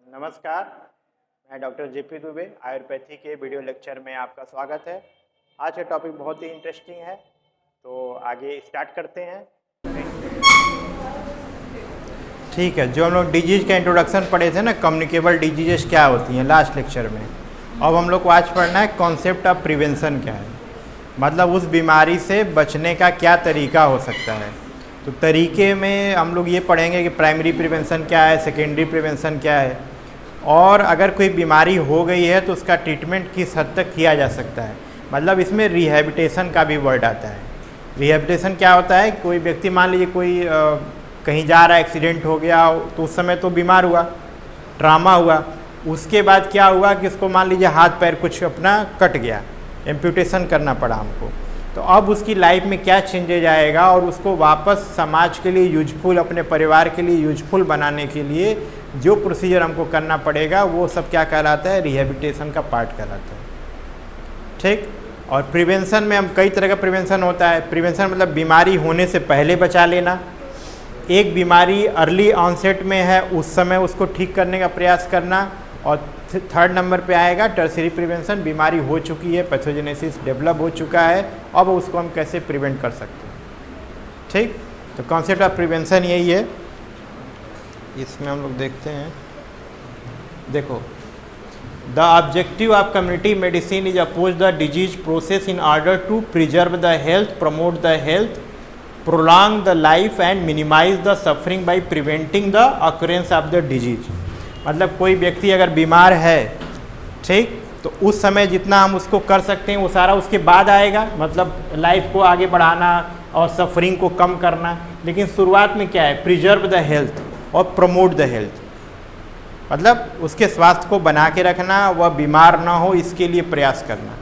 नमस्कार, मैं doctor JP Dubey Ayurvedic के वीडियो लेक्चर में आपका स्वागत है। आज का टॉपिक बहुत ही इंटरेस्टिंग है, तो आगे स्टार्ट करते हैं। ठीक है, जो हम लोग डिजीज का इंट्रोडक्शन पढ़े थे ना, कम्युनिकेबल डिजीजेस क्या होती हैं लास्ट लेक्चर में। अब हम लोग को आज पढ़ना है कॉन्सेप्ट ऑफ प्रिवेंशन क्या है, मतलब उस बीमारी से बचने का क्या तरीका हो सकता है। तो तरीके में हम लोग ये पढ़ेंगे कि प्राइमरी प्रिवेंशन क्या है, सेकेंडरी प्रिवेंशन क्या है, और अगर कोई बीमारी हो गई है तो उसका ट्रीटमेंट किस हद तक किया जा सकता है। मतलब इसमें रिहैबिलिटेशन का भी वर्ड आता है। रिहैबिलिटेशन क्या होता है, कोई व्यक्ति मान लीजिए कोई कहीं जा रहा है, एक्सीडेंट हो गया तो उस समय तो बीमार हुआ, ट्रामा हुआ, उसके बाद क्या हुआ कि उसको मान लीजिए हाथ पैर कुछ अपना कट गया, एम्प्यूटेशन करना पड़ा हमको, तो अब उसकी लाइफ में क्या चेंजेज आएगा और उसको वापस समाज के लिए यूजफुल, अपने परिवार के लिए यूजफुल बनाने के लिए जो प्रोसीजर हमको करना पड़ेगा वो सब क्या कहलाता है, रिहैबिलिटेशन का पार्ट कहलाता है। ठीक। और प्रिवेंशन में हम कई तरह का प्रिवेंशन होता है। प्रिवेंशन मतलब बीमारी होने से पहले बचा लेना। एक बीमारी अर्ली ऑनसेट में है उस समय उसको ठीक करने का प्रयास करना। और थर्ड नंबर पे आएगा टर्शियरी प्रिवेंशन, बीमारी हो चुकी है, पैथोजेनेसिस डेवलप हो चुका है, अब उसको हम कैसे प्रिवेंट कर सकते हैं। ठीक। तो कॉन्सेप्ट ऑफ प्रिवेंशन यही है। इसमें हम लोग देखते हैं, देखो, the objective of community medicine is oppose the disease process in order to preserve the health, promote the health, prolong the life and minimise the suffering by preventing the occurrence of the disease. मतलब कोई व्यक्ति अगर बीमार है, ठीक, तो उस समय जितना हम उसको कर सकते हैं वो सारा उसके बाद आएगा, मतलब लाइफ को आगे बढ़ाना और सफरिंग को कम करना। लेकिन शुरुआत में क्या है, प्रिजर्व द हेल्थ और प्रमोट द हेल्थ, मतलब उसके स्वास्थ्य को बना के रखना, वह बीमार ना हो इसके लिए प्रयास करना।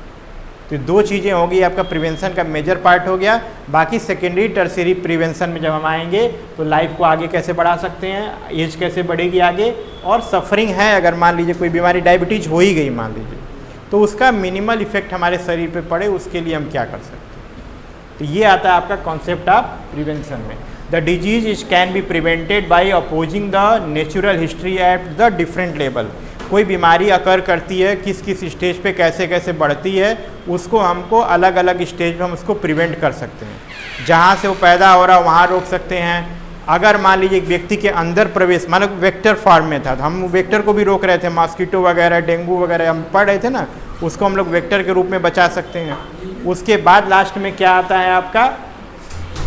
तो दो चीज़ें होगी, आपका प्रिवेंशन का मेजर पार्ट हो गया। बाकी सेकेंडरी टर्शियरी प्रिवेंशन में जब हम आएंगे तो लाइफ को आगे कैसे बढ़ा सकते हैं, एज कैसे बढ़ेगी आगे, और सफरिंग है, अगर मान लीजिए कोई बीमारी डायबिटीज हो ही गई मान लीजिए, तो उसका मिनिमल इफेक्ट हमारे शरीर पे पड़े, उसके लिए हम क्या कर सकते हैं। तो ये आता है आपका कॉन्सेप्ट ऑफ प्रिवेंशन में। The disease is can be prevented by opposing the natural history at the different level. कोई बीमारी अकर करती है, किस किस स्टेज पे कैसे कैसे बढ़ती है, उसको हमको अलग अलग स्टेज में हम उसको प्रिवेंट कर सकते हैं। जहाँ से वो पैदा हो रहा है वहाँ रोक सकते हैं। अगर मान लीजिए एक व्यक्ति के अंदर प्रवेश, मतलब वेक्टर फॉर्म में था, तो हम वेक्टर को भी रोक रहे थे, मॉस्किटो वगैरह, डेंगू वगैरह हम पढ़ रहे थे ना, उसको हम लोग वेक्टर के रूप में बचा सकते हैं। उसके बाद लास्ट में क्या आता है आपका,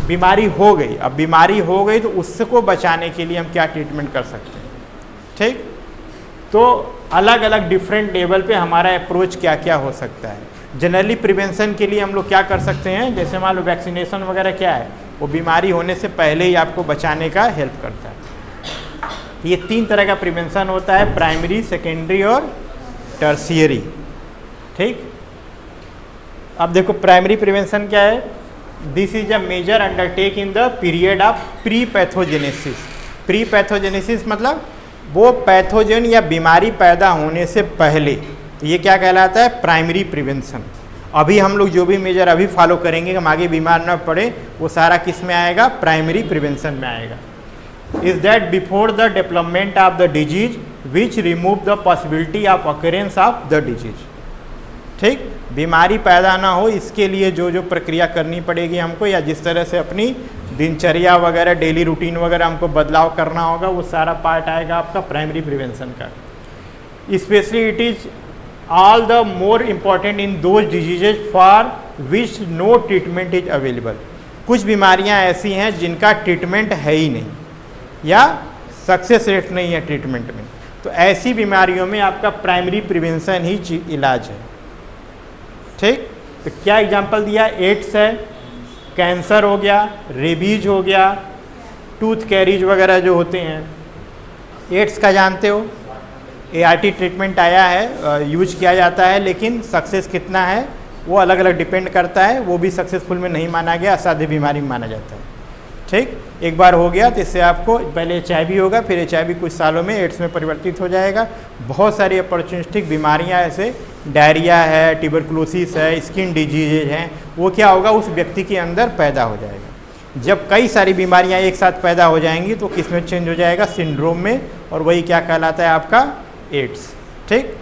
बीमारी हो गई। अब बीमारी हो गई तो उसको बचाने के लिए हम क्या ट्रीटमेंट कर सकते हैं। ठीक। तो अलग अलग डिफरेंट लेवल पे हमारा अप्रोच क्या क्या हो सकता है। जनरली प्रिवेंशन के लिए हम लोग क्या कर सकते हैं, जैसे मान लो वैक्सीनेशन वगैरह क्या है, वो बीमारी होने से पहले ही आपको बचाने का हेल्प करता है। ये तीन तरह का प्रिवेंशन होता है, प्राइमरी, सेकेंडरी और टर्शियरी। ठीक। अब देखो प्राइमरी प्रिवेंशन क्या है, this is a major undertake in the period of pre pathogenesis. Pre pathogenesis मतलब वो पैथोजन या बीमारी पैदा होने से पहले, ये क्या कहलाता है, प्राइमरी प्रिवेंशन। अभी हम लोग जो भी मेजर अभी फॉलो करेंगे, हम आगे बीमार न पड़े, वो सारा किस में आएगा, प्राइमरी प्रिवेंशन में आएगा। Is that before the development of the disease which remove the possibility of occurrence of the disease. ठीक। बीमारी पैदा ना हो इसके लिए जो जो प्रक्रिया करनी पड़ेगी हमको, या जिस तरह से अपनी दिनचर्या वगैरह, डेली रूटीन वगैरह हमको बदलाव करना होगा, वो सारा पार्ट आएगा आपका प्राइमरी प्रिवेंशन का। Specially it is all the more important in those diseases for which no treatment is available. कुछ बीमारियां ऐसी हैं जिनका ट्रीटमेंट है ही नहीं या सक्सेस रेट नहीं है ट्रीटमेंट में, तो ऐसी बीमारियों में आपका प्राइमरी प्रिवेंशन ही इलाज है। ठीक। तो क्या एग्जाम्पल दिया, एड्स है, कैंसर हो गया, रेबीज हो गया, टूथ कैरीज वगैरह जो होते हैं। एड्स का जानते हो, ART ट्रीटमेंट आया है, यूज किया जाता है, लेकिन सक्सेस कितना है वो अलग अलग डिपेंड करता है, वो भी सक्सेसफुल में नहीं माना गया, असाध्य बीमारी में माना जाता है। ठीक। एक बार हो गया तो इससे आपको पहले HIV होगा, फिर HIV कुछ सालों में एड्स में परिवर्तित हो जाएगा। बहुत सारी अपॉर्चुनिस्टिक बीमारियां ऐसे, डायरिया है, ट्यूबरकुलोसिस है, स्किन डिजीजेज हैं, वो क्या होगा, उस व्यक्ति के अंदर पैदा हो जाएगा। जब कई सारी बीमारियां एक साथ पैदा हो जाएंगी तो किस में चेंज हो जाएगा, सिंड्रोम में, और वही क्या कहलाता है आपका एड्स। ठीक,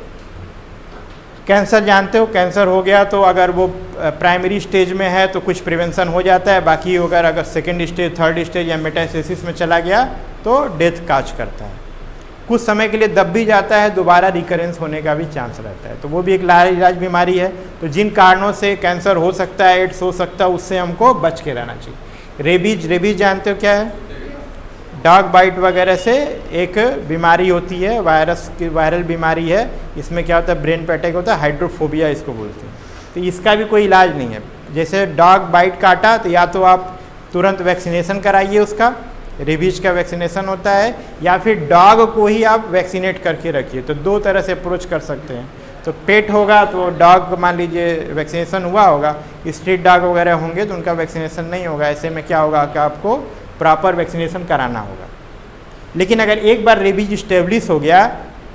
कैंसर जानते हो, कैंसर हो गया तो अगर वो प्राइमरी स्टेज में है तो कुछ प्रिवेंशन हो जाता है, बाकी अगर सेकेंड स्टेज, थर्ड स्टेज या मेटास्टेसिस में चला गया तो डेथ काज करता है। कुछ समय के लिए दब भी जाता है, दोबारा रिकरेंस होने का भी चांस रहता है, तो वो भी एक लाइलाज बीमारी है। तो जिन कारणों से कैंसर हो सकता है, एड्स हो सकता है, उससे हमको बच के रहना चाहिए। रेबीज जानते हो क्या है? डॉग बाइट वगैरह से एक बीमारी होती है, वायरल बीमारी है। इसमें क्या होता है, ब्रेन पे अटैक होता है, हाइड्रोफोबिया इसको बोलते हैं। तो इसका भी कोई इलाज नहीं है। जैसे डॉग बाइट काटा तो या तो आप तुरंत वैक्सीनेशन कराइए, उसका रेबीज का वैक्सीनेशन होता है, या फिर डॉग को ही आप वैक्सीनेट करके रखिए। तो दो तरह से अप्रोच कर सकते हैं। तो पेट होगा तो डॉग मान लीजिए वैक्सीनेशन हुआ होगा, स्ट्रीट डॉग वगैरह होंगे तो उनका वैक्सीनेशन नहीं होगा। ऐसे में क्या होगा कि आपको प्रॉपर वैक्सीनेशन कराना होगा। लेकिन अगर एक बार रेबीज स्टेब्लिश हो गया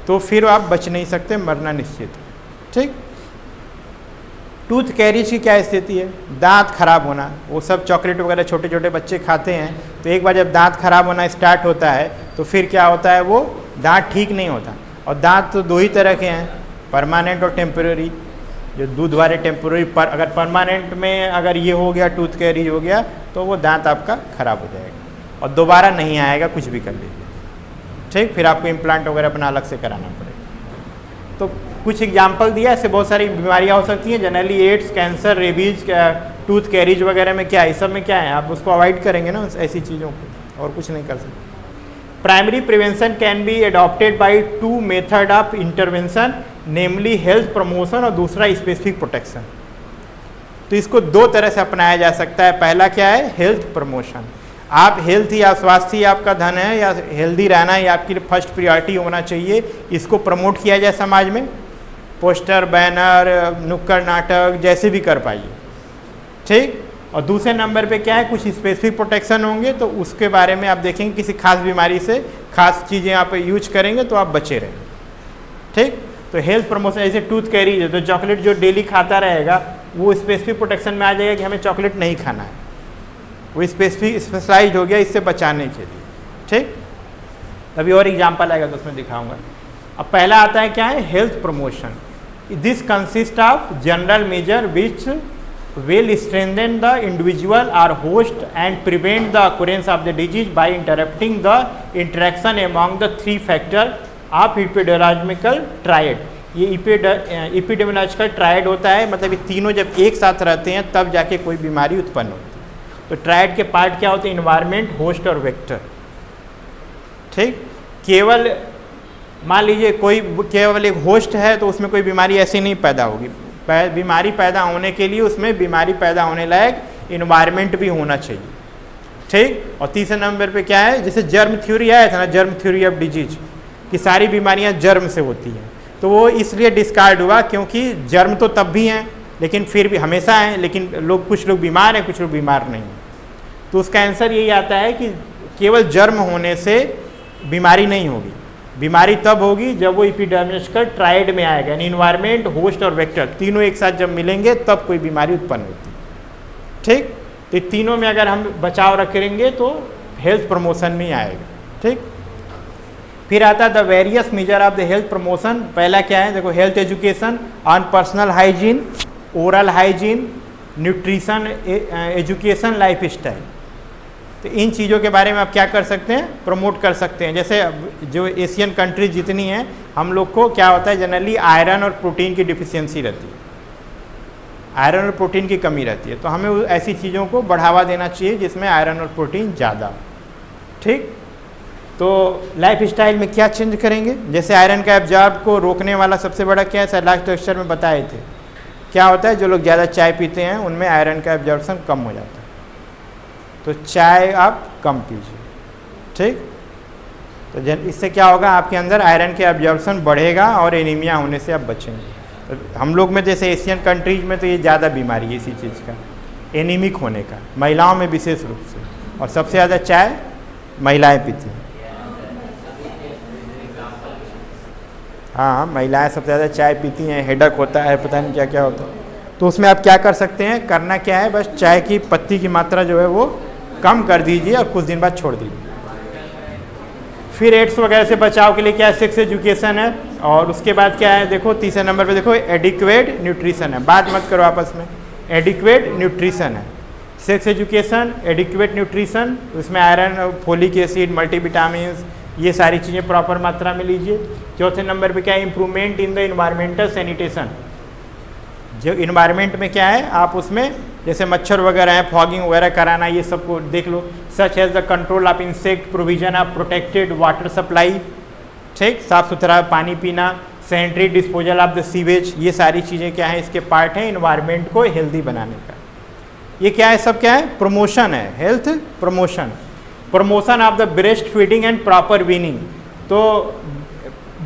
तो फिर आप बच नहीं सकते, मरना निश्चित है। ठीक, टूथ कैरीज की क्या स्थिति है? दांत खराब होना। वो सब चॉकलेट वगैरह छोटे छोटे बच्चे खाते हैं, तो एक बार जब दांत खराब होना स्टार्ट होता है तो फिर क्या होता है, वो दांत ठीक नहीं होता। और दांत तो दो ही तरह के हैं, परमानेंट और टेम्पररी। जो दूध वाले टेम्पररी पर, अगर परमानेंट में अगर ये हो गया, टूथ कैरीज हो गया, तो वो दांत आपका खराब हो जाएगा और दोबारा नहीं आएगा, कुछ भी कर लीजिए। ठीक, फिर आपको इम्प्लांट वगैरह अपना अलग से कराना पड़ेगा। तो कुछ एग्जाम्पल दिया, ऐसे बहुत सारी बीमारियां हो सकती हैं। Generally AIDS, cancer, rabies, tooth caries वगैरह में क्या है, इस सब में क्या है, आप उसको अवॉइड करेंगे ना ऐसी चीज़ों को, और कुछ नहीं कर सकते। Primary prevention can B adopted by two method of intervention, namely health promotion और दूसरा स्पेसिफिक प्रोटेक्शन। तो इसको दो तरह से अपनाया जा सकता है। पहला क्या है, हेल्थ प्रमोशन। आप हेल्थ या स्वास्थ्य ही आपका धन है, या हेल्दी रहना ही आपकी फर्स्ट प्रायोरिटी होना चाहिए, इसको प्रमोट किया जाए समाज में। पोस्टर, बैनर, नुक्कड़ नाटक जैसे भी कर पाइए। ठीक, और दूसरे नंबर पे क्या है, कुछ स्पेसिफिक प्रोटेक्शन होंगे, तो उसके बारे में आप देखेंगे किसी खास बीमारी से खास चीज़ें आप यूज करेंगे तो आप बचे रहेंगे। ठीक, तो हेल्थ प्रमोशन, जैसे टूथ कैरीज है तो चॉकलेट जो डेली खाता रहेगा वो स्पेसिफिक प्रोटेक्शन में आ जाएगा कि हमें चॉकलेट नहीं खाना है, वो स्पेसिफिक स्पेशलाइज हो गया इससे बचाने के लिए। ठीक, अभी और एग्जाम्पल आएगा तो उसमें दिखाऊंगा। अब पहला आता है क्या है, health promotion. This consist of general major which will strengthen the individual or host and prevent the occurrence of the disease by interrupting the interaction among the three factors of epidemiological triad। ये epidemiological triad होता है, मतलब ये तीनों जब एक साथ रहते हैं तब जाके कोई बीमारी उत्पन्न होती है। तो ट्रायड के पार्ट क्या होते हैं, इन्वायरमेंट, होस्ट और वेक्टर। ठीक, केवल मान लीजिए कोई केवल एक होस्ट है तो उसमें कोई बीमारी ऐसी नहीं पैदा होगी। बीमारी पैदा होने के लिए उसमें बीमारी पैदा होने लायक इन्वायरमेंट भी होना चाहिए। ठीक, और तीसरे नंबर पे क्या है, जैसे जर्म थ्योरी आया था ना, जर्म थ्योरी ऑफ डिजीज, कि सारी बीमारियां जर्म से होती हैं, तो वो इसलिए डिस्कार्ड हुआ क्योंकि जर्म तो तब भी हैं लेकिन फिर भी हमेशा हैं, लेकिन कुछ लोग बीमार हैं, कुछ लोग बीमार नहीं हैं। तो उसका आंसर यही आता है कि केवल जर्म होने से बीमारी नहीं होगी, बीमारी तब होगी जब वो एपिडेमियोलॉजिकल ट्रायड में आएगा, यानी इन्वायरमेंट, होस्ट और वेक्टर तीनों एक साथ जब मिलेंगे तब कोई बीमारी उत्पन्न होती है। ठीक, तो तीनों में अगर हम बचाव रखेंगे तो हेल्थ प्रमोशन में आएगा। ठीक, फिर आता है the various measure of the health promotion. पहला क्या है, देखो, health education on personal hygiene, oral hygiene, nutrition, education, life style. तो इन चीज़ों के बारे में आप क्या कर सकते हैं, प्रमोट कर सकते हैं। जैसे जो एशियन कंट्रीज जितनी हैं, हम लोग को क्या होता है, जनरली आयरन और प्रोटीन की डिफिशियंसी रहती है, आयरन और प्रोटीन की कमी रहती है। तो हमें ऐसी चीज़ों को बढ़ावा देना चाहिए जिसमें आयरन और प्रोटीन ज़्यादा। ठीक, तो लाइफ स्टाइल में क्या चेंज करेंगे, जैसे आयरन का एब्जॉर्ब को रोकने वाला सबसे बड़ा क्या है, सर लास्ट लेक्चर में बताए थे, क्या होता है, जो लोग ज़्यादा चाय पीते हैं उनमें आयरन का एब्जॉर्प्शन कम हो जाता है, तो चाय आप कम पीजिए। ठीक, तो इससे क्या होगा, आपके अंदर आयरन के एब्जॉर्प्शन बढ़ेगा और एनीमिया होने से आप बचेंगे। तो हम लोग में जैसे एशियन कंट्रीज में तो ये ज़्यादा बीमारी है इसी चीज़ का, एनीमिक होने का, महिलाओं में विशेष रूप से, और सबसे ज़्यादा चाय महिलाएं पीती हैं। हाँ, महिलाएं सबसे ज़्यादा चाय पीती हैं, हेडक होता है, पता नहीं क्या क्या होता है। तो उसमें आप क्या कर सकते हैं, करना क्या है, बस चाय की पत्ती की मात्रा जो है वो कम कर दीजिए और कुछ दिन बाद छोड़ दीजिए। फिर एड्स वगैरह से बचाव के लिए क्या, सेक्स एजुकेशन है, और उसके बाद क्या है, देखो तीसरे नंबर पे देखो एडिक्वेट न्यूट्रिशन है, बात मत करो आपस में, एडिक्वेट न्यूट्रिशन है। सेक्स एजुकेशन, एडिक्वेट न्यूट्रिशन, उसमें आयरन, फोलिक एसिड, मल्टीविटामिन, ये सारी चीज़ें प्रॉपर मात्रा में लीजिए। चौथे नंबर पे क्या है, improvement in the environmental sanitation, जो इन्वायरमेंट में क्या है आप उसमें जैसे मच्छर वगैरह है, फॉगिंग वगैरह कराना, ये सबको देख लो। Such as the control of insect, provision of protected water supply, ठीक, साफ सुथरा पानी पीना, sanitary disposal of the sewage, ये सारी चीज़ें क्या है इसके पार्ट हैं इन्वायरमेंट को हेल्दी बनाने का। ये क्या है, सब क्या है, प्रमोशन है, health promotion, promotion of the breast feeding and proper weaning, तो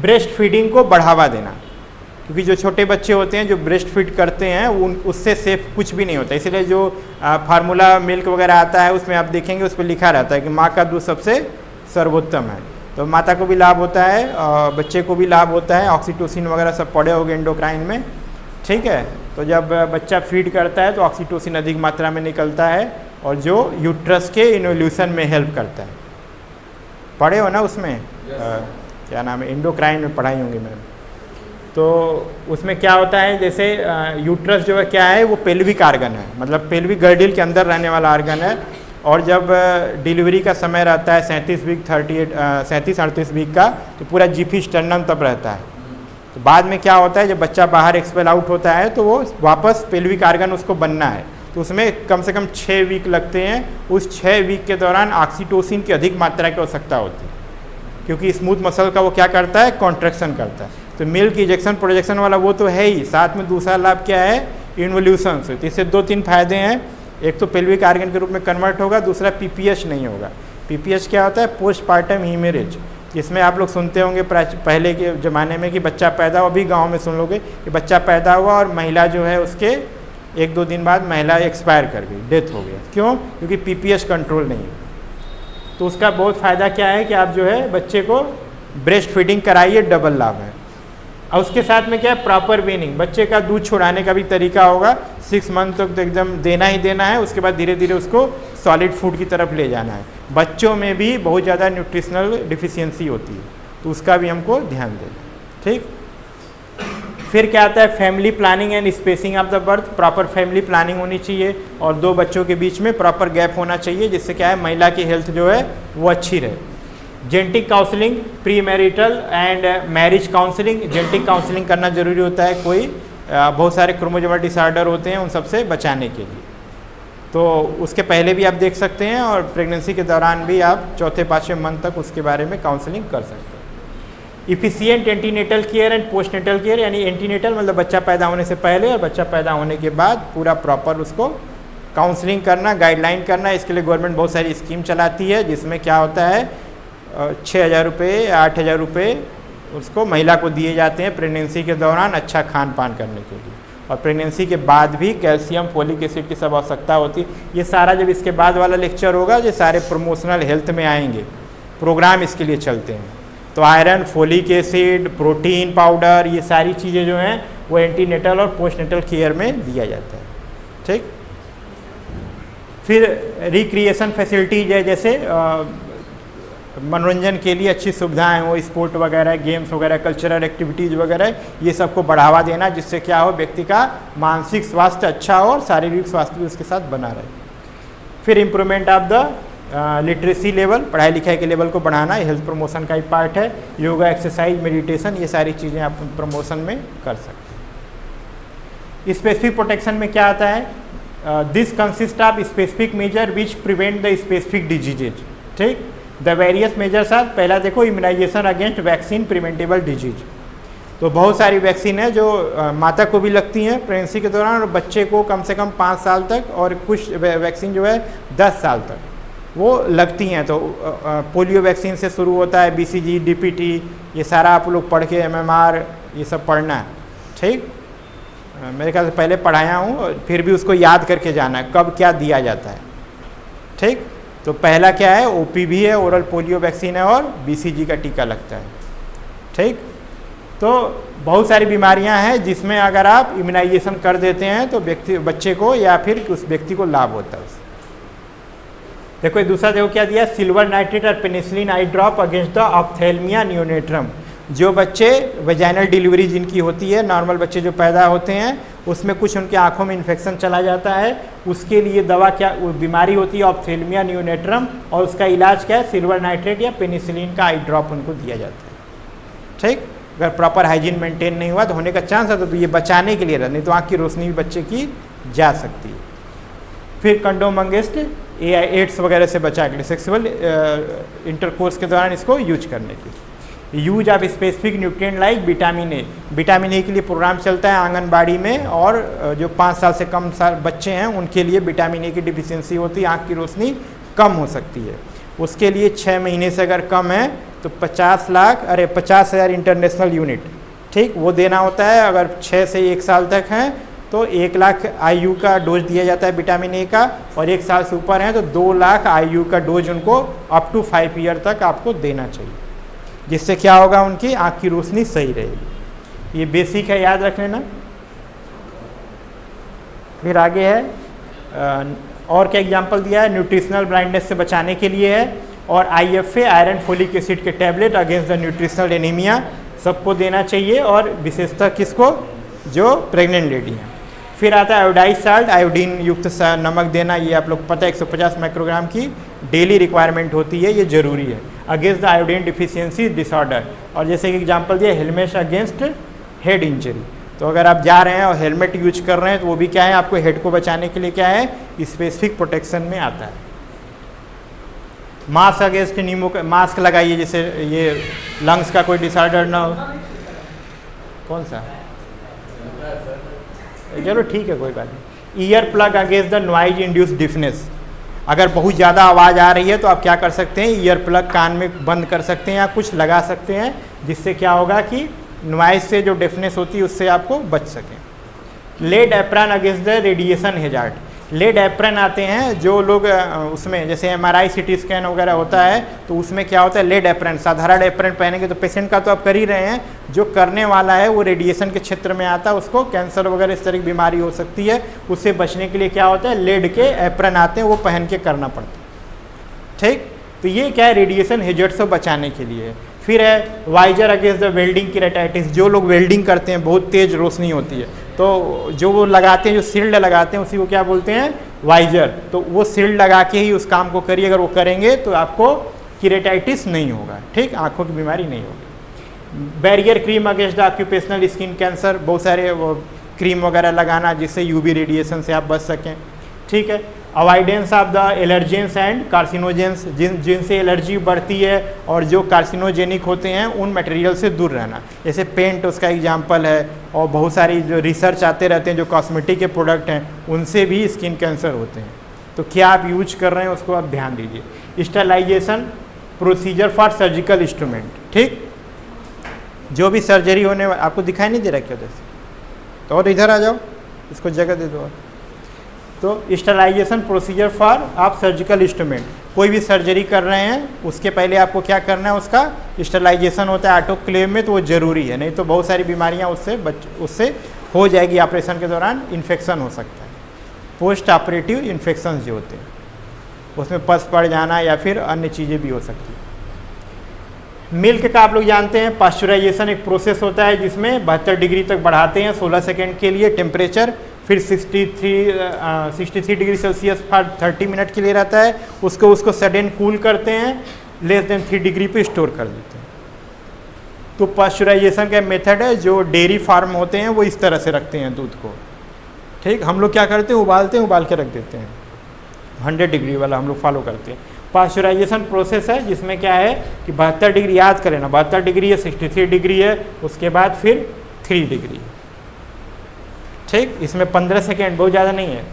ब्रेस्ट फीडिंग को बढ़ावा देना, क्योंकि जो छोटे बच्चे होते हैं जो ब्रेस्ट फीड करते हैं उन उससे सेफ कुछ भी नहीं होता, इसलिए जो फार्मूला मिल्क वगैरह आता है उसमें आप देखेंगे उस पर लिखा रहता है कि माँ का दूध सबसे सर्वोत्तम है, तो माता को भी लाभ होता है और बच्चे को भी लाभ होता है, ऑक्सीटोसिन वगैरह सब पढ़े होंगे एंडोक्राइन में, ठीक है। तो जब बच्चा फीड करता है तो ऑक्सीटोसिन अधिक मात्रा में निकलता है और जो यूट्रस के इन्वोल्यूशन में हेल्प करता है, पढ़े हो ना उसमें, क्या नाम है, एंडोक्राइन में पढ़ाई होंगी मैम। तो उसमें क्या होता है, जैसे यूट्रस जो है क्या है, वो पेल्विक आर्गन है, मतलब पेल्विक गर्डिल के अंदर रहने वाला आर्गन है, और जब डिलीवरी का समय रहता है 37 वीक 38 वीक का, तो पूरा जीफी स्टर्नम तब रहता है। तो बाद में क्या होता है, जब बच्चा बाहर एक्सपेल आउट होता है तो वो वापस पेल्विक आर्गन उसको बनना है, तो उसमें कम से कम 6 वीक लगते हैं। उस 6 वीक के दौरान ऑक्सीटोसिन की अधिक मात्रा की आवश्यकता होती है, क्योंकि स्मूथ मसल का वो क्या करता है, कॉन्ट्रैक्शन करता है। तो मिल्क इंजेक्शन प्रोजेक्शन वाला वो तो है ही, साथ में दूसरा लाभ क्या है, इन्वोल्यूशन से। तो इससे 2-3 फायदे हैं, एक तो पेल्विक आर्गन के रूप में कन्वर्ट होगा, दूसरा पीपीएच नहीं होगा। पीपीएच क्या होता है, पोस्टपार्टम हीमरेज, जिसमें आप लोग सुनते होंगे पहले के ज़माने में कि बच्चा पैदा हुआ, अभी गाँव में सुन लोगे कि बच्चा पैदा हुआ और महिला जो है उसके 1-2 दिन बाद महिला एक्सपायर कर गई, डेथ हो गया। क्यों? क्योंकि पीपीएच कंट्रोल नहीं है। तो उसका बहुत फ़ायदा क्या है कि आप जो है बच्चे को ब्रेस्ट फीडिंग कराइए, डबल लाभ है। और उसके साथ में क्या है, प्रॉपर वीनिंग, बच्चे का दूध छुड़ाने का भी तरीका होगा। 6 मंथ तक तो एकदम देना ही देना है, उसके बाद धीरे धीरे उसको सॉलिड फूड की तरफ ले जाना है। बच्चों में भी बहुत ज़्यादा न्यूट्रिशनल डिफिशियंसी होती है, तो उसका भी हमको ध्यान देना, ठीक। फिर क्या आता है, family planning and spacing of the birth, proper family planning होनी चाहिए और 2 बच्चों के बीच में प्रॉपर गैप होना चाहिए, जिससे क्या है महिला की हेल्थ जो है वो अच्छी रहे। Genetic counselling, pre marital and marriage counselling, genetic counselling करना जरूरी होता है, कोई बहुत सारे क्रोमोसोमल डिसऑर्डर होते हैं उन सबसे बचाने के लिए। तो उसके पहले भी आप देख सकते हैं और प्रेगनेंसी के दौरान भी आप 4-5वें मंथ तक उसके बारे में काउंसलिंग कर सकते हैं। Efficient antenatal care and postnatal care, यानी एंटीनेटल मतलब बच्चा पैदा होने से पहले और बच्चा पैदा होने के बाद पूरा प्रॉपर उसको काउंसलिंग करना, गाइडलाइन करना। इसके लिए गवर्नमेंट बहुत सारी स्कीम चलाती है, जिसमें क्या होता है 6,000 रुपये, 8,000 रुपये उसको महिला को दिए जाते हैं प्रेगनेंसी के दौरान अच्छा खान पान करने के लिए, और प्रेगनेंसी के बाद भी कैल्शियम, फोलिक एसिड की सब आवश्यकता होती है। ये सारा जब इसके बाद वाला लेक्चर होगा, ये सारे प्रमोशनल हेल्थ में आएंगे, प्रोग्राम इसके लिए चलते हैं। तो iron, folic acid, protein powder, ये सारी चीज़ें जो हैं वो एंटीनेटल और पोस्टनेटल केयर में दिया जाता है, ठीक। फिर रिक्रिएशन फैसिलिटीज है, जैसे मनोरंजन के लिए अच्छी सुविधाएं हो, स्पोर्ट वगैरह, गेम्स वगैरह, कल्चरल एक्टिविटीज़ वगैरह, ये सबको बढ़ावा देना, जिससे क्या हो, व्यक्ति का मानसिक स्वास्थ्य अच्छा हो और शारीरिक स्वास्थ्य भी उसके साथ बना रहे। फिर improvement of the literacy level, पढ़ाई लिखाई के लेवल को बढ़ाना, हेल्थ प्रमोशन का ही पार्ट है। योगा, एक्सरसाइज, मेडिटेशन, ये सारी चीज़ें आप प्रमोशन में कर सकते हैं। स्पेसिफिक प्रोटेक्शन में क्या आता है, this consist of specific measure which prevent the specific diseases, ठीक। द वेरियस मेजर्स आर, पहला देखो immunisation against vaccine preventable disease, तो बहुत सारी वैक्सीन है जो माता को भी लगती हैं प्रेगनेंसी के दौरान और बच्चे को कम से कम 5 साल तक, और कुछ वैक्सीन जो है 10 साल तक वो लगती हैं। तो पोलियो वैक्सीन से शुरू होता है, BCG, DPT, ये सारा आप लोग पढ़ के MMR ये सब पढ़ना है, ठीक। मेरे ख्याल से पहले पढ़ाया हूँ, फिर भी उसको याद करके जाना है कब क्या दिया जाता है, ठीक। तो पहला क्या है, OPV है, ओरल पोलियो वैक्सीन है, और BCG का टीका लगता है, ठीक। तो बहुत सारी बीमारियां हैं जिसमें अगर आप इम्यूनाइजेशन कर देते हैं तो बच्चे को या फिर उस व्यक्ति को लाभ होता है। देखो दूसरा देखो क्या दिया, सिल्वर नाइट्रेट और penicillin eye drop against the ophthalmia neonatorum, जो बच्चे वेजाइनल डिलीवरी जिनकी होती है, नॉर्मल बच्चे जो पैदा होते हैं उसमें कुछ उनकी आँखों में इन्फेक्शन चला जाता है, उसके लिए दवा क्या, वो बीमारी होती है ऑप्थेल्मिया नियोनेट्रम, और उसका इलाज क्या है, सिल्वर नाइट्रेट या पेनिसिलिन का आई ड्रॉप उनको दिया जाता है। ठीक, अगर प्रॉपर हाइजीन मेंटेन नहीं हुआ तो होने का चांस है, तो ये बचाने के लिए रहा, नहीं तो आँख की रोशनी भी बच्चे की जा सकती है। फिर कंडोम अगेंस्ट एड्स वगैरह से बचा के लिए, सेक्सुअल इंटरकोर्स के दौरान इसको यूज करने की। Use of specific nutrient like vitamin A, vitamin A के लिए प्रोग्राम चलता है आंगनबाड़ी में, और जो 5 साल से कम साल बच्चे हैं उनके लिए विटामिन ए की डिफिशियंसी होती है, आँख की रोशनी कम हो सकती है। उसके लिए 6 महीने से अगर कम है तो 50,000 इंटरनेशनल यूनिट, ठीक, वो देना होता है। अगर 6 से 1 साल तक हैं तो 1 लाख IU का डोज दिया जाता है विटामिन ए का, और 1 साल से ऊपर हैं तो 2 लाख IU का डोज उनको अप टू 5 ईयर तक आपको देना चाहिए, जिससे क्या होगा, उनकी आँख की रोशनी सही रहेगी। ये बेसिक है, याद रख लेना। फिर आगे है और क्या एग्जाम्पल दिया है, न्यूट्रिशनल ब्लाइंडनेस से बचाने के लिए है, और IFA आयरन फोलिक एसिड के tablet against the nutritional anaemia सबको देना चाहिए, और विशेषतः किसको, जो प्रेग्नेंट लेडी हैं। फिर आता है आयोडाइज साल्ट, आयोडीन युक्त नमक देना, ये आप लोग पता है 150 माइक्रोग्राम की डेली रिक्वायरमेंट होती है, ये जरूरी है against the iodine deficiency disorder. और जैसे कि एग्जांपल दिया हेलमेट अगेंस्ट हेड इंजरी, तो अगर आप जा रहे हैं और हेलमेट यूज कर रहे हैं तो वो भी क्या है, आपको हेड को बचाने के लिए क्या है, स्पेसिफिक प्रोटेक्शन में आता है। मास्क अगेंस्ट नीमो, मास्क लगाइए जैसे ये लंग्स का कोई डिसऑर्डर ना हो। कौन सा, चलो ठीक है, कोई बात नहीं। Ear plug against the noise induce deafness, अगर बहुत ज़्यादा आवाज़ आ रही है तो आप क्या कर सकते हैं, ईयर प्लग कान में बंद कर सकते हैं या कुछ लगा सकते हैं, जिससे क्या होगा कि नॉइज से जो डिफनेस होती है उससे आपको बच सकें। Lead apron against the radiation hazard, lead apron आते हैं जो लोग उसमें जैसे MRI CT स्कैन वगैरह होता है तो उसमें क्या होता है, लेड एप्रन, साधारण एप्रन पहनेंगे तो पेशेंट का तो आप कर ही रहे हैं, जो करने वाला है वो रेडिएशन के क्षेत्र में आता है, उसको कैंसर वगैरह इस तरह की बीमारी हो सकती है, उससे बचने के लिए क्या होता है, लेड के एप्रन आते हैं, वो पहन के करना पड़ता है। ठीक, तो ये क्या है, रेडिएशन हैजर्ड से बचाने के लिए। फिर है visor against the welding keratitis, जो लोग वेल्डिंग करते हैं बहुत तेज रोशनी होती है तो जो वो लगाते हैं, जो शील्ड लगाते हैं उसी को क्या बोलते हैं, वाइजर, तो वो शील्ड लगा के ही उस काम को करिए, अगर वो करेंगे तो आपको केराटाइटिस नहीं होगा। ठीक, आंखों की बीमारी नहीं होगी। Barrier cream against the occupational skin cancer, बहुत सारे क्रीम वगैरह लगाना जिससे UV रेडिएशन से आप बच सकें। ठीक है, avoidance of the allergens and carcinogens, जिनसे एलर्जी बढ़ती है और जो कार्सिनोजेनिक होते हैं उन मटेरियल से दूर रहना, जैसे पेंट उसका एग्जांपल है, और बहुत सारी जो रिसर्च आते रहते हैं जो कॉस्मेटिक के प्रोडक्ट हैं उनसे भी स्किन कैंसर होते हैं, तो क्या आप यूज कर रहे हैं उसको आप ध्यान दीजिए। Sterilisation procedure for surgical instrument, ठीक, जो भी सर्जरी होने आपको दिखाई नहीं दे रहा क्या जैसे, तो और इधर आ जाओ, इसको जगह दे दो। तो स्टरलाइजेशन प्रोसीजर फॉर आप सर्जिकल इंस्ट्रूमेंट, कोई भी सर्जरी कर रहे हैं उसके पहले आपको क्या करना है, उसका स्टरलाइजेशन होता है ऑटोक्लेव में, तो वो ज़रूरी है, नहीं तो बहुत सारी बीमारियां उससे हो जाएगी, ऑपरेशन के दौरान इन्फेक्शन हो सकता है। पोस्ट ऑपरेटिव इन्फेक्शन जो होते हैं उसमें पस पड़ जाना या फिर अन्य चीज़ें भी हो सकती है। मिल्क का आप लोग जानते हैं, पास्चुराइजेशन एक प्रोसेस होता है जिसमें 72 डिग्री तक बढ़ाते हैं 16 सेकेंड के लिए टेम्परेचर, फिर 63 डिग्री सेल्सियस फॉर 30 मिनट के लिए रहता है, उसको सडन कूल करते हैं, लेस देन 3 डिग्री पे स्टोर कर देते हैं। तो पास्चुराइजेशन का मेथड है, जो डेयरी फार्म होते हैं वो इस तरह से रखते हैं दूध को। ठीक, हम लोग क्या करते हैं, उबाल के रख देते हैं, 100 डिग्री वाला हम लोग फॉलो करते हैं। पास्चुराइजेशन प्रोसेस है जिसमें क्या है कि 72 डिग्री, याद करें ना, 72 डिग्री है, 63 डिग्री है, उसके बाद फिर 3 डिग्री। ठीक, इसमें 15 सेकेंड, बहुत ज़्यादा नहीं है,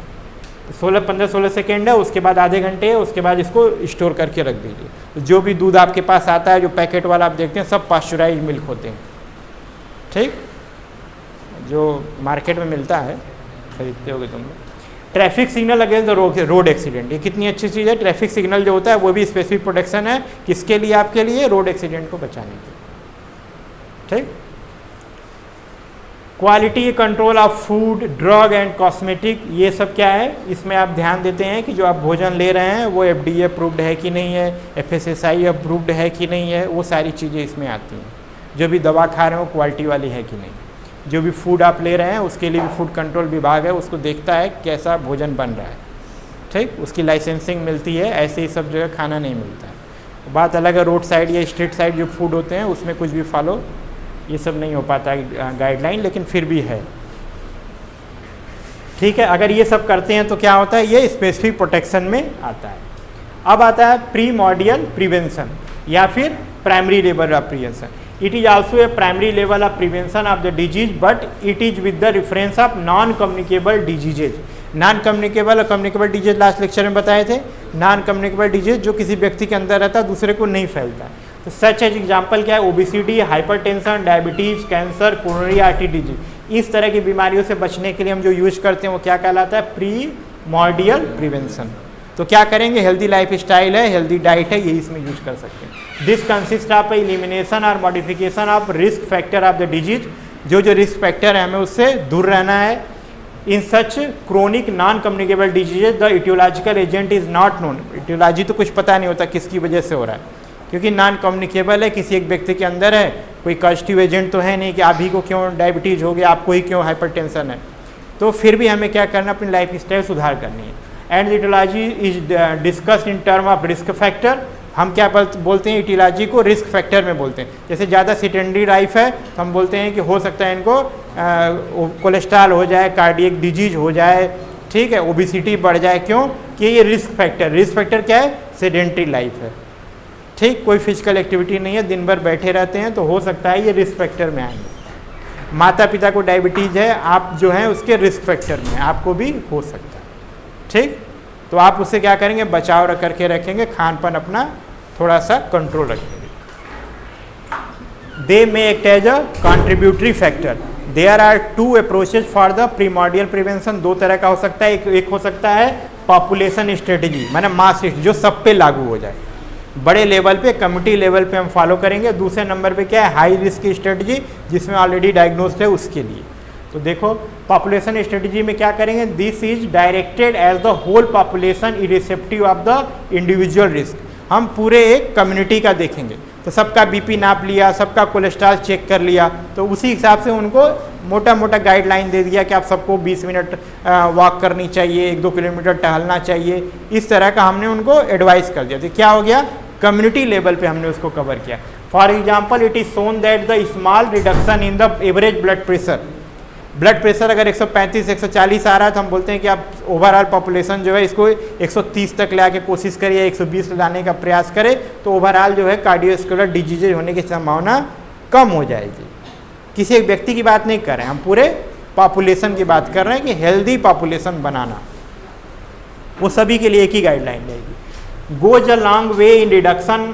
15-16 सेकेंड है, उसके बाद आधे घंटे है, उसके बाद इसको स्टोर करके रख दीजिए। तो जो भी दूध आपके पास आता है, जो पैकेट वाला आप देखते हैं, सब पास्चुराइज मिल्क होते हैं। ठीक, जो मार्केट में मिलता है, खरीदते होगे तुम लोग। Traffic signal against the road accident, ये कितनी अच्छी चीज़ है। ट्रैफिक सिग्नल जो होता है वो भी स्पेसिफिक प्रोटेक्शन है, किसके लिए, आपके लिए, रोड एक्सीडेंट को बचाने के लिए। ठीक, quality control of food, drug and cosmetic, ये सब क्या है, इसमें आप ध्यान देते हैं कि जो आप भोजन ले रहे हैं वो FDA अप्रूव्ड है कि नहीं है, FSSAI अप्रूव्ड है कि नहीं है, वो सारी चीज़ें इसमें आती हैं। जो भी दवा खा रहे हैं वो क्वालिटी वाली है कि नहीं, जो भी फूड आप ले रहे हैं उसके लिए भी फूड कंट्रोल विभाग है, उसको देखता है कैसा भोजन बन रहा है, ठीक, उसकी लाइसेंसिंग मिलती है। ऐसे ही सब जगह खाना नहीं मिलता है। बात अलग है, रोड साइड या स्ट्रीट साइड जो फूड होते हैं उसमें कुछ भी फॉलो ये सब नहीं हो पाता है गाइडलाइन, लेकिन फिर भी है, ठीक है। अगर ये सब करते हैं तो क्या होता है, ये स्पेसिफिक प्रोटेक्शन में आता है। अब आता है प्रीमॉर्डियल प्रिवेंशन या फिर primary level of prevention. It is also a primary level of prevention of the disease but it is with the reference of non communicable diseases. Non communicable और कम्युनिकेबल डिजीज लास्ट लेक्चर में बताए थे। Non communicable disease जो किसी व्यक्ति के अंदर रहता है दूसरे को नहीं फैलता। तो सच एज एग्जाम्पल क्या है, obesity, hypertension, diabetes, cancer, coronary artery disease. इस तरह की बीमारियों से बचने के लिए हम जो यूज करते हैं वो क्या कहलाता है, प्रीमॉर्डियल प्रिवेंशन। तो क्या करेंगे, हेल्दी लाइफ स्टाइल है, हेल्दी डाइट है, ये इसमें यूज कर सकते हैं। दिस कंसिस्ट ऑफ एलिमिनेशन और modification of risk factor of the disease. जो जो रिस्क फैक्टर है हमें उससे दूर रहना है। In such chronic non communicable diseases the etiological agent is not known. Etiology तो कुछ पता नहीं होता किसकी वजह से हो रहा है, क्योंकि नॉन कम्युनिकेबल है, किसी एक व्यक्ति के अंदर है, कोई कॉजेटिव एजेंट तो है नहीं कि आप ही को क्यों डायबिटीज़ हो गया, आपको ही क्यों हाइपरटेंशन है। तो फिर भी हमें क्या करना, अपनी लाइफ स्टाइल सुधार करनी है। And aetiology is discussed in term of risk factor. हम क्या बोलते हैं, इटियोलॉजी को रिस्क फैक्टर में बोलते हैं। जैसे ज़्यादा सेडेंटरी लाइफ है तो हम बोलते हैं कि हो सकता है इनको कोलेस्ट्रॉल हो जाए, कार्डियक डिजीज हो जाए, ठीक है, ओबिसिटी बढ़ जाए। क्यों कि ये रिस्क फैक्टर क्या है, सेडेंटरी लाइफ है, ठीक, कोई फिजिकल एक्टिविटी नहीं है, दिन भर बैठे रहते हैं, तो हो सकता है ये रिस्क फैक्टर में आएंगे। माता पिता को डायबिटीज़ है, आप जो है उसके रिस्क फैक्टर में, आपको भी हो सकता है, ठीक। तो आप उससे क्या करेंगे, बचाव करके रखेंगे, खान पान अपना थोड़ा सा कंट्रोल रखेंगे। They may act as a contributory factor. There are two approaches for the primordial prevention. दो तरह का हो सकता है। एक हो सकता है पॉपुलेशन स्ट्रेटेजी, माने मास, जो सब पे लागू हो जाए, बड़े लेवल पे, कम्युनिटी लेवल पे हम फॉलो करेंगे। दूसरे नंबर पे क्या है, हाई रिस्क की स्ट्रेटजी, जिसमें ऑलरेडी डायग्नोस्ड है उसके लिए। तो देखो पॉपुलेशन स्ट्रेटजी में क्या करेंगे, this is directed as the whole population irrespective of the individual risk. हम पूरे एक कम्युनिटी का देखेंगे, तो सबका बीपी नाप लिया, सबका कोलेस्ट्रॉल चेक कर लिया, तो उसी हिसाब से उनको मोटा मोटा गाइडलाइन दे दिया कि आप सबको 20 मिनट वॉक करनी चाहिए, 1-2 किलोमीटर टहलना चाहिए। इस तरह का हमने उनको एडवाइस कर दिया। तो क्या हो गया, कम्युनिटी लेवल पे हमने उसको कवर किया। For example it is shown that the small reduction in the average blood pressure. Blood pressure अगर 135-140 आ रहा है तो हम बोलते हैं कि आप ओवरऑल पॉपुलेशन जो है इसको 130 तक ले आके कोशिश करिए, 120 लाने का प्रयास करें, तो ओवरऑल जो है कार्डियोवास्कुलर डिजीज होने की संभावना कम हो जाएगी। किसी एक व्यक्ति की बात नहीं कर रहे हैं, हम पूरे पॉपुलेशन की बात कर रहे हैं कि हेल्दी पॉपुलेशन बनाना, वो सभी के लिए एक ही गाइडलाइन रहेगी। Goes a long way in reduction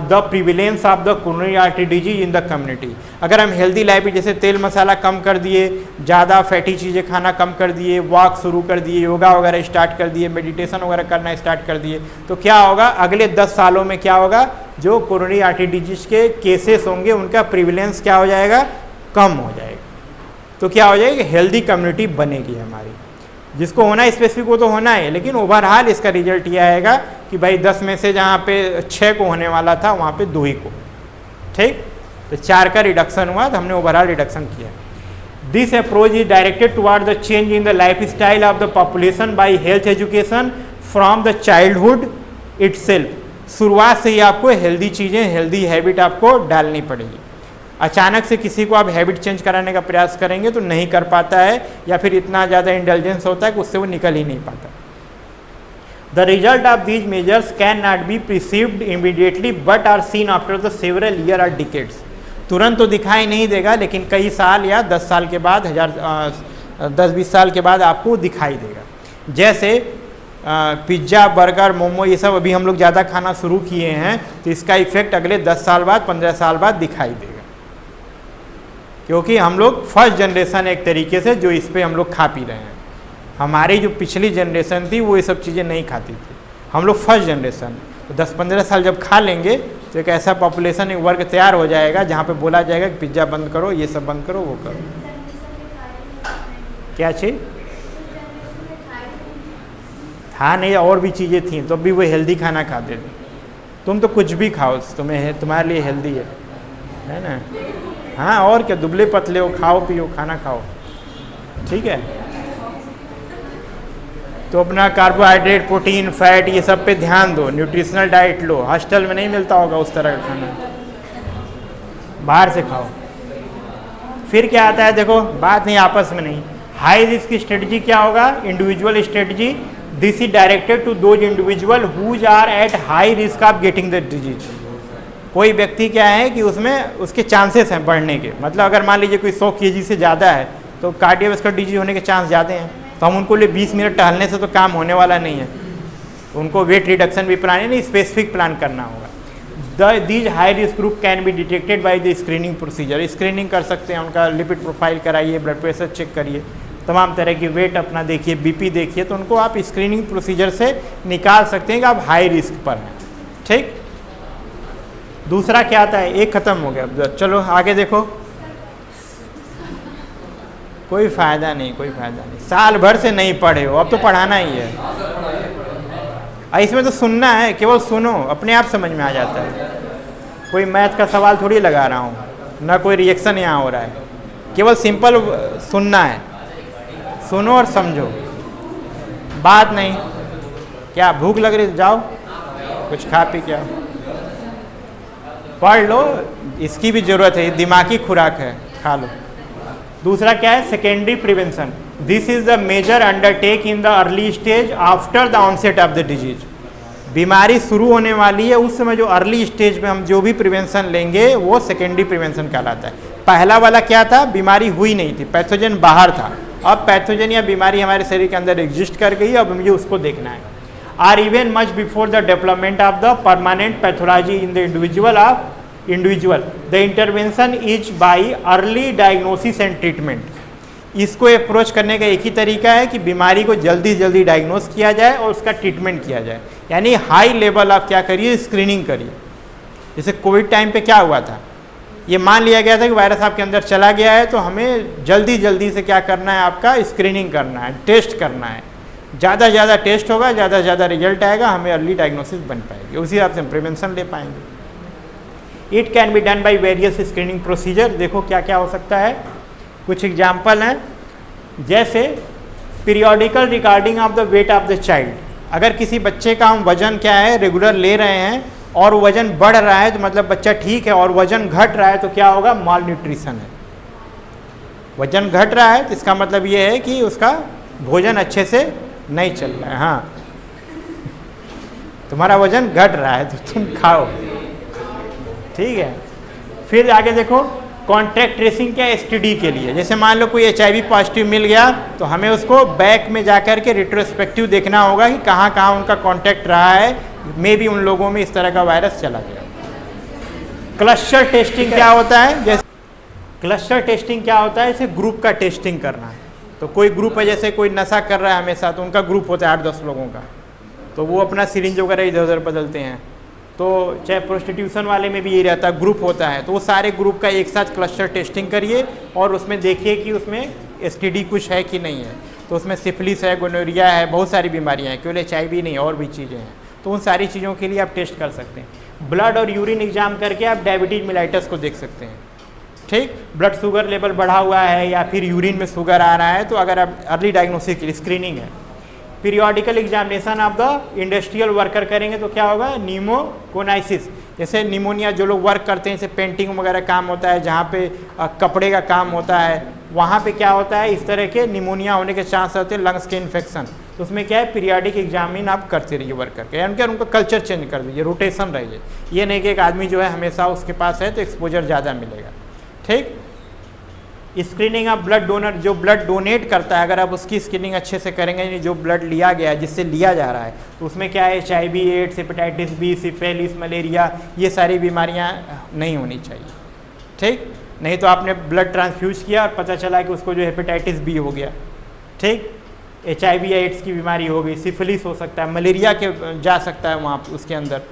the prevalence of the coronary artery disease in the community. अगर हम हेल्दी लाइफ जैसे तेल मसाला कम कर दिए, ज़्यादा फैटी चीज़ें खाना कम कर दिए, वॉक शुरू कर दिए, योगा वगैरह स्टार्ट कर दिए, मेडिटेशन वगैरह करना स्टार्ट कर दिए, तो क्या होगा, अगले 10 सालों में क्या होगा, जो कोरोनरी आर्टरी डिजीज के केसेस होंगे उनका प्रिविलेंस क्या हो जाएगा, कम हो जाएगा। तो क्या हो जाएगी, हेल्दी कम्युनिटी बनेगी हमारी। जिसको होना है स्पेसिफिक वो तो होना है, लेकिन ओवरऑल इसका रिजल्ट ये आएगा कि भाई 10 में से जहाँ पे 6 को होने वाला था वहाँ पे 2 ही को, ठीक, तो 4 का रिडक्शन हुआ, तो हमने ओवरऑल रिडक्शन किया। This approach is directed toward the change in the life style of the population by health education from the childhood itself. शुरुआत से ही आपको हेल्दी चीज़ें, हेल्दी हैबिट आपको डालनी पड़ेगी। अचानक से किसी को आप हैबिट चेंज कराने का प्रयास करेंगे तो नहीं कर पाता है, या फिर इतना ज़्यादा इंटेलिजेंस होता है कि उससे वो निकल ही नहीं पाता। The result of these measures can not be perceived immediately but are seen after the several year और डिकेड्स। तुरंत तो दिखाई नहीं देगा, लेकिन कई साल या 10 साल के बाद, 10-20 साल के बाद आपको दिखाई देगा। जैसे पिज्ज़ा, बर्गर, मोमो, ये सब अभी हम लोग ज़्यादा खाना शुरू किए हैं, तो इसका इफेक्ट अगले 10 साल बाद, 15 साल बाद दिखाई देगा, क्योंकि हम लोग फर्स्ट जनरेशन एक तरीके से जो इस पे हम लोग खा पी रहे हैं। हमारी जो पिछली जनरेशन थी वो ये सब चीज़ें नहीं खाती थी, हम लोग फर्स्ट जनरेशन। तो 10-15 साल जब खा लेंगे तो एक ऐसा पॉपुलेशन, एक वर्ग तैयार हो जाएगा जहाँ पे बोला जाएगा कि पिज्ज़ा बंद करो, ये सब बंद करो, वो करो। क्या चीज़ था नहीं, और भी चीज़ें थी, तो भी वो हेल्दी खाना खाते थे। तुम तो कुछ भी खाओ, तुम्हारे लिए हेल्दी है, है ना। हाँ और क्या, दुबले पतले हो, खाओ पियो, खाना खाओ, ठीक है। तो अपना कार्बोहाइड्रेट, प्रोटीन, फैट, ये सब पे ध्यान दो, न्यूट्रिशनल डाइट लो। हॉस्टल में नहीं मिलता होगा उस तरह का खाना, बाहर से खाओ। फिर क्या आता है, देखो बात नहीं आपस में नहीं। हाई रिस्क की स्ट्रेटजी क्या होगा, individual strategy. This is directed to those individual who are at high risk of getting the disease. कोई व्यक्ति क्या है कि उसमें उसके चांसेस हैं बढ़ने के, मतलब अगर मान लीजिए कोई 100 kg से ज़्यादा है तो कार्डियोवैस्कुलर डिजीज होने के चांस ज़्यादा हैं, तो हम उनको लिए 20 मिनट टहलने से तो काम होने वाला नहीं है। उनको वेट रिडक्शन भी प्लान नहीं, स्पेसिफिक प्लान करना होगा। These high risk group can be detected by the screening procedure. Screening कर सकते हैं, उनका लिपिड प्रोफाइल कराइए, ब्लड प्रेशर चेक करिए, तमाम तरह की वेट अपना देखिए, बीपी देखिए, तो उनको आप स्क्रीनिंग प्रोसीजर से निकाल सकते हैं कि आप हाई रिस्क पर हैं, ठीक। दूसरा क्या आता है, एक खत्म हो गया, चलो आगे देखो। कोई फायदा नहीं, कोई फायदा नहीं, साल भर से नहीं पढ़े हो, अब तो पढ़ाना ही है। इसमें तो सुनना है, केवल सुनो, अपने आप समझ में आ जाता है। कोई मैथ का सवाल थोड़ी लगा रहा हूँ, ना कोई रिएक्शन यहाँ हो रहा है, केवल सिंपल सुनना है। सुनो और समझो, बात नहीं। क्या भूख लग रही, जाओ कुछ खा पी के आओ, पढ़ लो, इसकी भी ज़रूरत है, दिमागी खुराक है, खा लो। दूसरा क्या है, secondary prevention. This is the major undertake in the early stage after the onset of the disease. बीमारी शुरू होने वाली है उस समय जो अर्ली स्टेज में हम जो भी प्रिवेंशन लेंगे वो सेकेंडरी प्रिवेंशन कहलाता है। पहला वाला क्या था, बीमारी हुई नहीं थी, पैथोजन बाहर था। अब पैथोजन या बीमारी हमारे शरीर के अंदर एग्जिस्ट कर गई, अब मुझे उसको देखना है। Or even much before the development of the permanent pathology in the individual the intervention is by early diagnosis and treatment. इसको अप्रोच करने का एक ही तरीका है कि बीमारी को जल्दी जल्दी डायग्नोस किया जाए और उसका ट्रीटमेंट किया जाए, यानी हाई लेवल आप क्या करिए, स्क्रीनिंग करिए। जैसे कोविड टाइम पे क्या हुआ था, ये मान लिया गया था कि वायरस आपके अंदर चला गया है, तो हमें जल्दी जल्दी से क्या करना है, आपका स्क्रीनिंग करना है, टेस्ट करना है। ज़्यादा ज़्यादा टेस्ट होगा, ज़्यादा ज़्यादा रिजल्ट आएगा, हमें अर्ली डायग्नोसिस बन पाएगी, उसी हिसाब से हम प्रिवेंशन ले पाएंगे। It can be done by various screening procedure. देखो क्या क्या हो सकता है, कुछ एग्जाम्पल हैं, जैसे periodical recording of the weight of the child. अगर किसी बच्चे का हम वजन क्या है रेगुलर ले रहे हैं और वजन बढ़ रहा है तो मतलब बच्चा ठीक है, और वजन घट रहा है तो क्या होगा, माल न्यूट्रिशन है। वजन घट रहा है तो इसका मतलब ये है कि उसका भोजन अच्छे से नहीं चल रहा है। हाँ, तुम्हारा वजन घट रहा है तो तुम खाओ, ठीक है। फिर आगे देखो, कॉन्टैक्ट ट्रेसिंग क्या, एसटीडी के लिए। जैसे मान लो कोई HIV पॉजिटिव मिल गया तो हमें उसको बैक में जाकर के रिट्रोस्पेक्टिव देखना होगा कि कहाँ कहाँ उनका कॉन्टैक्ट रहा है, मे भी उन लोगों में इस तरह का वायरस चला गया। क्लस्टर टेस्टिंग क्या होता है, जैसे क्लस्टर टेस्टिंग क्या होता है, जैसे ग्रुप का टेस्टिंग करना है। तो कोई ग्रुप है, जैसे कोई नशा कर रहा है हमेशा, तो उनका ग्रुप होता है 8-10 लोगों का, तो वो अपना सिरिंज वगैरह इधर उधर बदलते हैं। तो चाहे प्रोस्टिट्यूशन वाले में भी ये रहता है, ग्रुप होता है, तो वो सारे ग्रुप का एक साथ क्लस्टर टेस्टिंग करिए और उसमें देखिए कि उसमें STD कुछ है कि नहीं है। तो उसमें सिफिलिस है, गोनोरिया है, बहुत सारी बीमारियां हैं, केवल HIV नहीं, और भी चीज़ें हैं। तो उन सारी चीज़ों के लिए आप टेस्ट कर सकते हैं। ब्लड और यूरिन एग्जाम करके आप डायबिटीज मेलाइटस को देख सकते हैं, ठीक। ब्लड शुगर लेवल बढ़ा हुआ है या फिर यूरिन में शुगर आ रहा है, तो अगर आप अर्ली डायग्नोसिस के लिए स्क्रीनिंग है। Periodical examination of the industrial worker करेंगे तो क्या होगा, न्यूमोकोनाइसिस। जैसे निमोनिया जो लोग वर्क करते हैं, जैसे पेंटिंग वगैरह काम होता है, जहाँ पे कपड़े का काम होता है, वहाँ पे क्या होता है, इस तरह के निमोनिया होने के चांस होते हैं, लंग्स के इन्फेक्शन। तो उसमें क्या है, पीरियोडिक एग्जामिन आप करते रहिए वर्कर के, यानी कि उनका कल्चर चेंज कर दीजिए, रोटेशन रहिए। ये नहीं कि एक आदमी जो है हमेशा उसके पास है तो एक्सपोजर ज़्यादा मिलेगा, ठीक। स्क्रीनिंग ऑफ ब्लड डोनर, जो ब्लड डोनेट करता है, अगर आप उसकी स्क्रीनिंग अच्छे से करेंगे, यानी जो ब्लड लिया गया है, जिससे लिया जा रहा है, तो उसमें क्या है, HIV, AIDS, hepatitis B, syphilis, malaria, ये सारी बीमारियां नहीं होनी चाहिए, ठीक। नहीं तो आपने ब्लड ट्रांसफ्यूज किया और पता चला कि उसको जो हेपेटाइटिस B हो गया, ठीक। HIV या एड्स की बीमारी हो गई, सिफिलिस हो सकता है, मलेरिया के जा सकता है वहाँ उसके अंदर,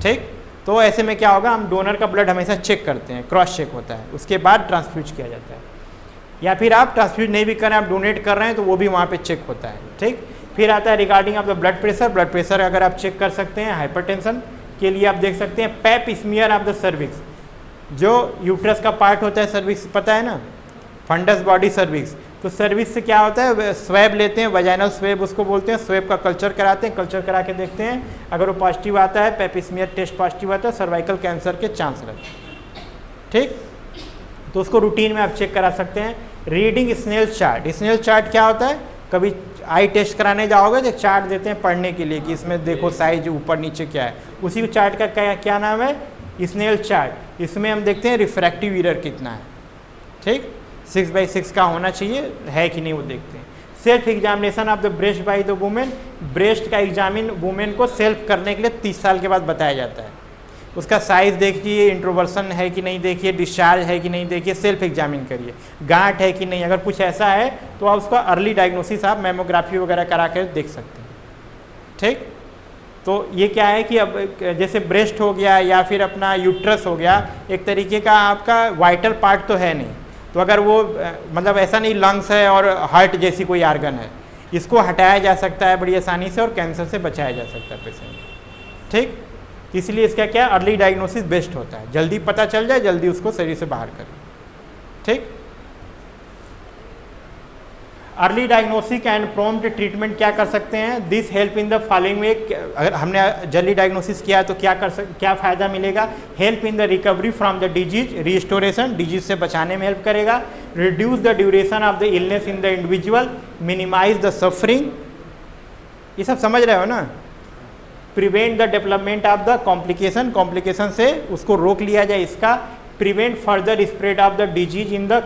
ठीक। तो ऐसे में क्या होगा, हम डोनर का ब्लड हमेशा चेक करते हैं, क्रॉस चेक होता है, उसके बाद ट्रांसफ्यूज किया जाता है। या फिर आप ट्रांसफ्यूज नहीं भी कर रहे हैं, आप डोनेट कर रहे हैं, तो वो भी वहाँ पे चेक होता है, ठीक। फिर आता है regarding of the blood pressure. Blood pressure अगर आप चेक कर सकते हैं, हाइपरटेंशन के लिए आप देख सकते हैं pap smear of the cervix. जो यूट्रस का पार्ट होता है सर्विक्स, पता है ना, फंडस बॉडी सर्विक्स, तो सर्विक्स से क्या होता है, स्वैब लेते हैं, वजाइनल स्वैब उसको बोलते हैं, स्वैब का कल्चर कराते हैं, कल्चर करा के देखते हैं, अगर वो पॉजिटिव आता है, पेपिस्मियर टेस्ट पॉजिटिव आता है, सर्वाइकल कैंसर के चांस रहते हैं। ठीक, तो उसको रूटीन में आप चेक करा सकते हैं। Reading Snellen chart, Snellen chart क्या होता है, कभी आई टेस्ट कराने जाओगे तो चार्ट देते हैं पढ़ने के लिए कि इसमें देखो साइज ऊपर नीचे क्या है, उसी चार्ट का क्या नाम है, स्नेल चार्ट। इसमें हम देखते हैं रिफ्रैक्टिव एरर कितना है। ठीक, 6/6 का होना चाहिए, है कि नहीं वो देखते हैं। Self examination of the breast by the women, breast का एग्जामिन वुमेन को सेल्फ करने के लिए 30 साल के बाद बताया जाता है। उसका साइज़ देखिए, इंट्रोवर्सन है कि नहीं देखिए, डिस्चार्ज है कि नहीं देखिए, सेल्फ एग्जामिन करिए, गांठ है कि नहीं, अगर कुछ ऐसा है तो आप उसका अर्ली डायग्नोसिस आप मेमोग्राफी वगैरह करा कर देख सकते हैं। ठीक, तो ये क्या है कि अब जैसे ब्रेस्ट हो गया या फिर अपना यूट्रस हो गया, एक तरीके का आपका वाइटल पार्ट तो है नहीं, तो अगर वो मतलब ऐसा नहीं लंग्स है और हार्ट जैसी कोई आर्गन है, इसको हटाया जा सकता है बड़ी आसानी से और कैंसर से बचाया जा सकता है पेशेंट। ठीक, इसलिए इसका क्या अर्ली डायग्नोसिस बेस्ट होता है, जल्दी पता चल जाए, जल्दी उसको शरीर से बाहर करें। ठीक, early diagnosis and prompt treatment क्या कर सकते हैं, this help in the following way, अगर हमने जल्दी डायग्नोसिस किया तो क्या फ़ायदा मिलेगा, help in the recovery from the disease, restoration, disease से बचाने में हेल्प करेगा, reduce the duration of the illness in the individual, minimise the suffering, ये सब समझ रहे हो ना, prevent the development of the complication से उसको रोक लिया जाए इसका, prevent further spread of the disease in the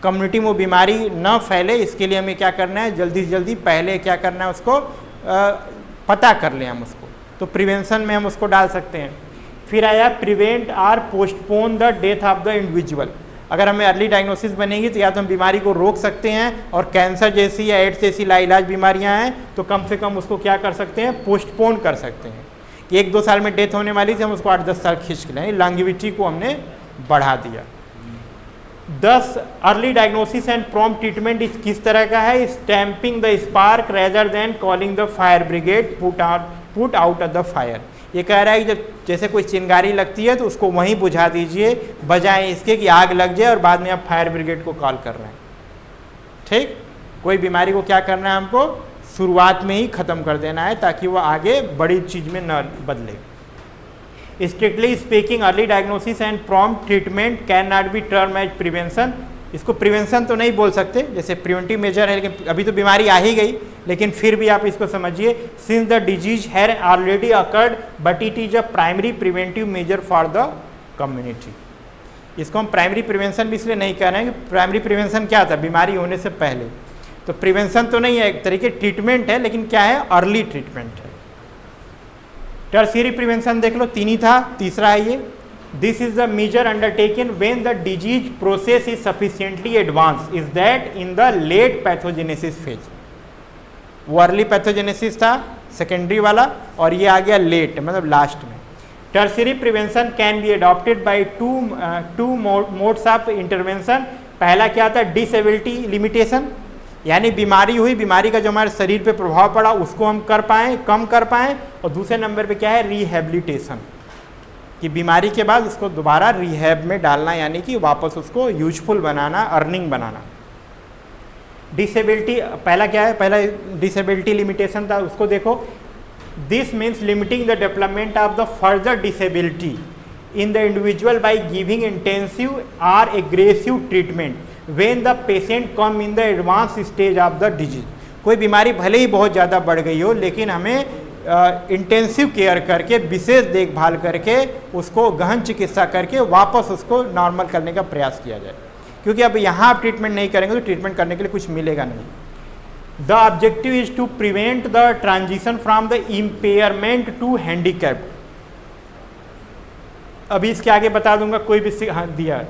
community में बीमारी न फैले, इसके लिए हमें क्या करना है, जल्दी से जल्दी पहले क्या करना है, उसको पता कर लें हम उसको, तो प्रिवेंशन में हम उसको डाल सकते हैं। फिर आया prevent or postpone the death of the individual, अगर हमें अर्ली डायग्नोसिस बनेगी तो या तो हम बीमारी को रोक सकते हैं, और कैंसर जैसी या एड्स जैसी लाइलाज बीमारियां हैं तो कम से कम उसको क्या कर सकते हैं, पोस्टपोन कर सकते हैं, कि 1-2 साल में डेथ होने वाली थी, हम उसको 8-10 साल खींच के लाएं, लॉन्गेविटी को हमने बढ़ा दिया। 10 early diagnosis and prompt treatment किस तरह का है, stamping the spark rather than calling the fire brigade, put out of the fire, ये कह रहा है कि जब जैसे कोई चिंगारी लगती है तो उसको वहीं बुझा दीजिए, बजाय इसके कि आग लग जाए और बाद में आप फायर ब्रिगेड को कॉल कर रहे हैं। ठीक, कोई बीमारी को क्या करना है, हमको शुरुआत में ही ख़त्म कर देना है ताकि वो आगे बड़ी चीज़ में न बदले। Strictly speaking early diagnosis and prompt treatment can not be term as prevention, इसको प्रिवेंशन तो नहीं बोल सकते, जैसे प्रिवेंटिव मेजर है, लेकिन अभी तो बीमारी आ ही गई, लेकिन फिर भी आप इसको समझिए, since the disease has already occurred but it is a primary preventive measure for the community. इसको हम प्राइमरी प्रिवेंशन भी इसलिए नहीं कह रहे हैं कि प्राइमरी प्रिवेंशन क्या था, बीमारी होने से पहले, तो प्रिवेंशन तो नहीं है, एक तरीके ट्रीटमेंट है, लेकिन क्या है, अर्ली ट्रीटमेंट है। टर्शियरी प्रिवेंशन देख लो, 3 ही था, तीसरा है ये, this is the major undertaken when the disease process is sufficiently advance, is that in the late pathogenesis phase. वो अर्ली पैथोजेनेसिस था सेकेंडरी वाला, और ये आ गया लेट, मतलब लास्ट में। Tertiary prevention can be adopted by two modes of intervention. पहला क्या था, डिसेबिलिटी लिमिटेशन, यानी बीमारी हुई, बीमारी का जो हमारे शरीर पे प्रभाव पड़ा उसको हम कर पाएँ, कम कर पाएँ, और दूसरे नंबर पे क्या है, रिहेबिलिटेशन, कि बीमारी के बाद उसको दोबारा रिहैब में डालना, यानी कि वापस उसको यूजफुल बनाना, अर्निंग बनाना। डिसेबिलिटी पहला क्या है, पहला डिसेबिलिटी लिमिटेशन था, उसको देखो, this means limiting the development of the further disability in the individual by giving intensive or aggressive treatment when the patient come in the advance stage of the disease. कोई बीमारी भले ही बहुत ज़्यादा बढ़ गई हो, लेकिन हमें इंटेंसिव केयर करके, विशेष देखभाल करके, उसको गहन चिकित्सा करके वापस उसको नॉर्मल करने का प्रयास किया जाए, क्योंकि अब यहाँ आप ट्रीटमेंट नहीं करेंगे तो ट्रीटमेंट करने के लिए कुछ मिलेगा नहीं। The objective is to prevent the transition from the impairment to handicap. अभी इसके आगे बता दूंगा, कोई भी दिया,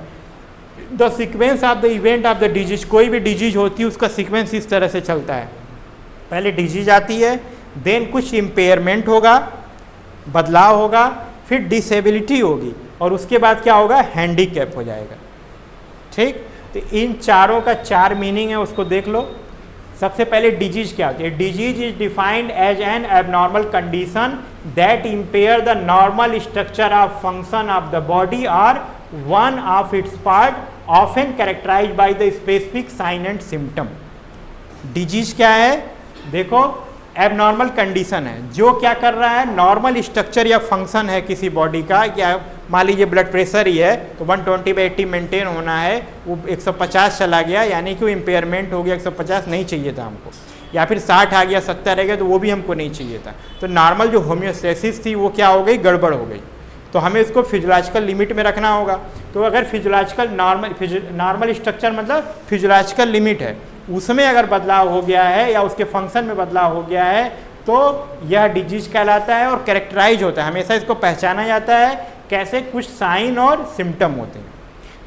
the sequence of the event of the disease, कोई भी डिजीज होती है उसका सीक्वेंस इस तरह से चलता है, पहले डिजीज आती है, देन कुछ इम्पेयरमेंट होगा, बदलाव होगा, फिर डिसेबिलिटी होगी, और उसके बाद क्या होगा, हैंडीकैप हो जाएगा। ठीक, तो इन चारों का 4 मीनिंग है, उसको देख लो। सबसे पहले डिजीज क्या होती है, disease is defined as an abnormal condition that impair the normal structure of function of the body और one of its part, often characterized by the specific sign and symptom. Disease क्या है? देखो, abnormal condition है जो क्या कर रहा है, नॉर्मल स्ट्रक्चर या फंक्शन है किसी बॉडी का, क्या मान लीजिए ब्लड प्रेशर ही है तो 120/80 मेंटेन होना है, वो 150 चला गया, यानी कि वो इम्पेयरमेंट हो गया, 150 नहीं चाहिए था हमको, या फिर 60 आ गया, 70 रह गया, तो वो भी हमको नहीं चाहिए था। तो नॉर्मल जो होम्योस्टेसिस थी वो क्या हो गई, गड़बड़ हो गई। तो हमें इसको फिजियोलॉजिकल लिमिट में रखना होगा। तो अगर फिजियोलॉजिकल नॉर्मल स्ट्रक्चर मतलब फिजियोलॉजिकल लिमिट है, उसमें अगर बदलाव हो गया है या उसके फंक्शन में बदलाव हो गया है तो यह डिजीज कहलाता है और कैरेक्टराइज होता है। हमेशा इसको पहचाना जाता है कैसे, कुछ साइन और सिम्टम होते हैं।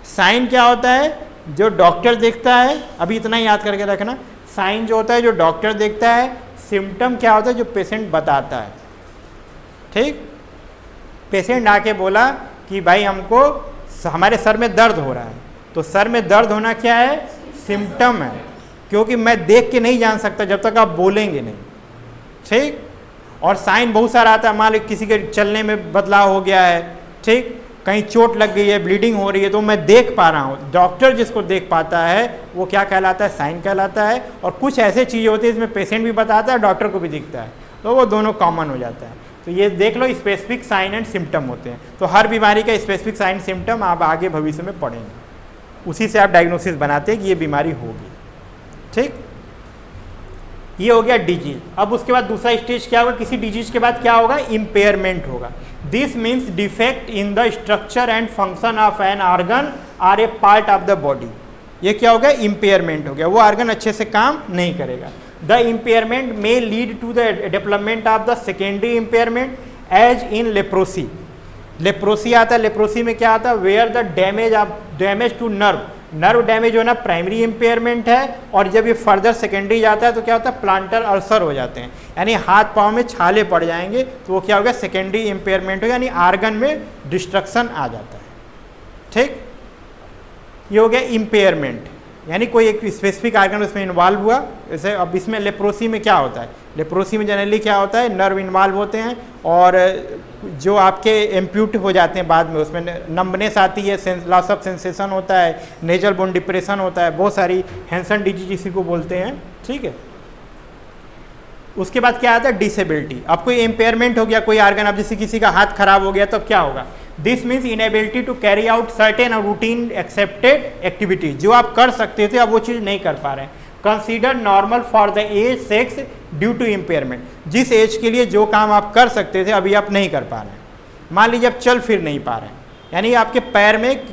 साइन क्या होता है, जो डॉक्टर देखता है, अभी इतना ही याद करके रखना, साइन जो होता है जो डॉक्टर देखता है, सिम्टम क्या होता है जो पेशेंट बताता है। ठीक, पेशेंट आके बोला कि भाई हमको हमारे सर में दर्द हो रहा है, तो सर में दर्द होना क्या है, सिम्टम है, क्योंकि मैं देख के नहीं जान सकता जब तक आप बोलेंगे नहीं। ठीक, और साइन बहुत सारा आता है, मान लो किसी के चलने में बदलाव हो गया है, ठीक, कहीं चोट लग गई है, ब्लीडिंग हो रही है, तो मैं देख पा रहा हूँ, डॉक्टर जिसको देख पाता है वो क्या कहलाता है, साइन कहलाता है। और कुछ ऐसे चीज़ें होती है जिसमें पेशेंट भी बताता है, डॉक्टर को भी दिखता है, तो वो दोनों कॉमन हो जाता है। तो ये देख लो, स्पेसिफिक साइन एंड सिम्टम होते हैं। तो हर बीमारी का स्पेसिफिक साइन सिम्टम आप आगे भविष्य में पढ़ेंगे, उसी से आप डायग्नोसिस बनाते हैं कि ये बीमारी होगी। ठीक, ये हो गया डिजीज। अब उसके बाद दूसरा स्टेज क्या होगा, किसी डिजीज के बाद क्या होगा, इम्पेयरमेंट होगा। This means defect in the structure and function of an organ or a part of the body. ये क्या हो गया, इम्पेयरमेंट हो गया, वो ऑर्गन अच्छे से काम नहीं करेगा। The impairment may lead to the development of the secondary impairment as in leprosy. Leprosy आता है, लेप्रोसी में क्या आता है, where the damage to nerve damage होना प्राइमरी इम्पेयरमेंट है, और जब ये फर्दर सेकेंडरी जाता है तो क्या होता है, प्लांटर अल्सर हो जाते हैं, यानी हाथ पाँव में छाले पड़ जाएंगे, तो वो क्या हो गया, सेकेंडरी इम्पेयरमेंट हो, यानी आर्गन में डिस्ट्रक्शन आ जाता है। ठीक, ये हो गया इम्पेयरमेंट, यानी कोई एक स्पेसिफिक आर्गन उसमें इन्वॉल्व हुआ। जैसे अब इसमें लेप्रोसी में क्या होता है, लेप्रोसी में जनरली क्या होता है, नर्व इन्वॉल्व होते हैं और जो आपके एम्प्यूट हो जाते हैं बाद में, उसमें नंबनेस आती है, लॉस ऑफ सेंसेशन होता है, नेजल बोन डिप्रेशन होता है, बहुत सारी हैंसन डिजीज इसी को बोलते हैं। ठीक है, उसके बाद क्या आता है, डिसेबिलिटी। अब कोई इम्पेयरमेंट हो गया कोई आर्गन, अब जैसे किसी का हाथ खराब हो गया तब क्या होगा, this means inability to carry out certain routine accepted activity. जो आप कर सकते थे अब वो चीज़ नहीं कर पा रहे हैं। Consider normal for the age sex due to impairment. जिस एज के लिए जो काम आप कर सकते थे अभी आप नहीं कर पा रहे हैं। मान लीजिए आप चल फिर नहीं पा रहे हैं, यानी आपके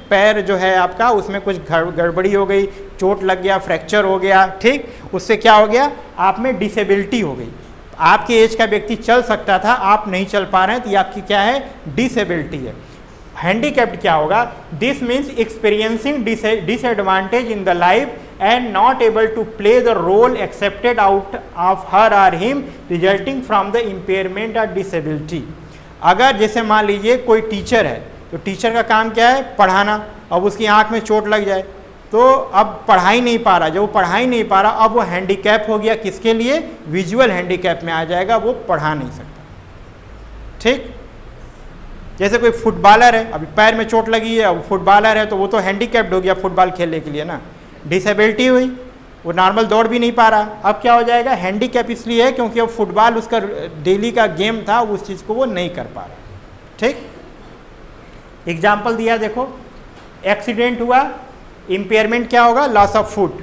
पैर जो है आपका उसमें कुछ गड़बड़ी हो गई, चोट लग गया, फ्रैक्चर हो गया। ठीक, उससे क्या हो गया, आप में डिसेबिलिटी हो गई। आपके एज का व्यक्ति चल सकता था, आप नहीं चल पा रहे हैं, तो ये आपकी क्या है, डिसेबिलिटी है। हैंडीकैप्ड क्या होगा, this means experiencing disadvantage in the life and not able to play the role accepted out of her or him resulting from the impairment और डिसेबिलिटी। अगर जैसे मान लीजिए कोई टीचर है, तो टीचर का काम क्या है, पढ़ाना। अब उसकी आंख में चोट लग जाए तो अब पढ़ा ही नहीं पा रहा, जब वो पढ़ा ही नहीं पा रहा अब वो हैंडीकैप हो गया, किसके लिए, विजुअल हैंडीकैप में आ जाएगा, वो पढ़ा नहीं सकता। ठीक, जैसे कोई फुटबॉलर है, अभी पैर में चोट लगी है, अब फुटबॉलर है तो वो तो हैंडीकैप्ड हो गया फुटबॉल खेलने के लिए ना, डिसेबिलिटी हुई, वो नॉर्मल दौड़ भी नहीं पा रहा। अब क्या हो जाएगा, हैंडीकैप इसलिए है क्योंकि अब फुटबॉल उसका डेली का गेम था, उस चीज़ को वो नहीं कर पा रहा। ठीक, एग्जाम्पल दिया देखो, एक्सीडेंट हुआ, इम्पेयरमेंट क्या होगा, लॉस ऑफ फुट।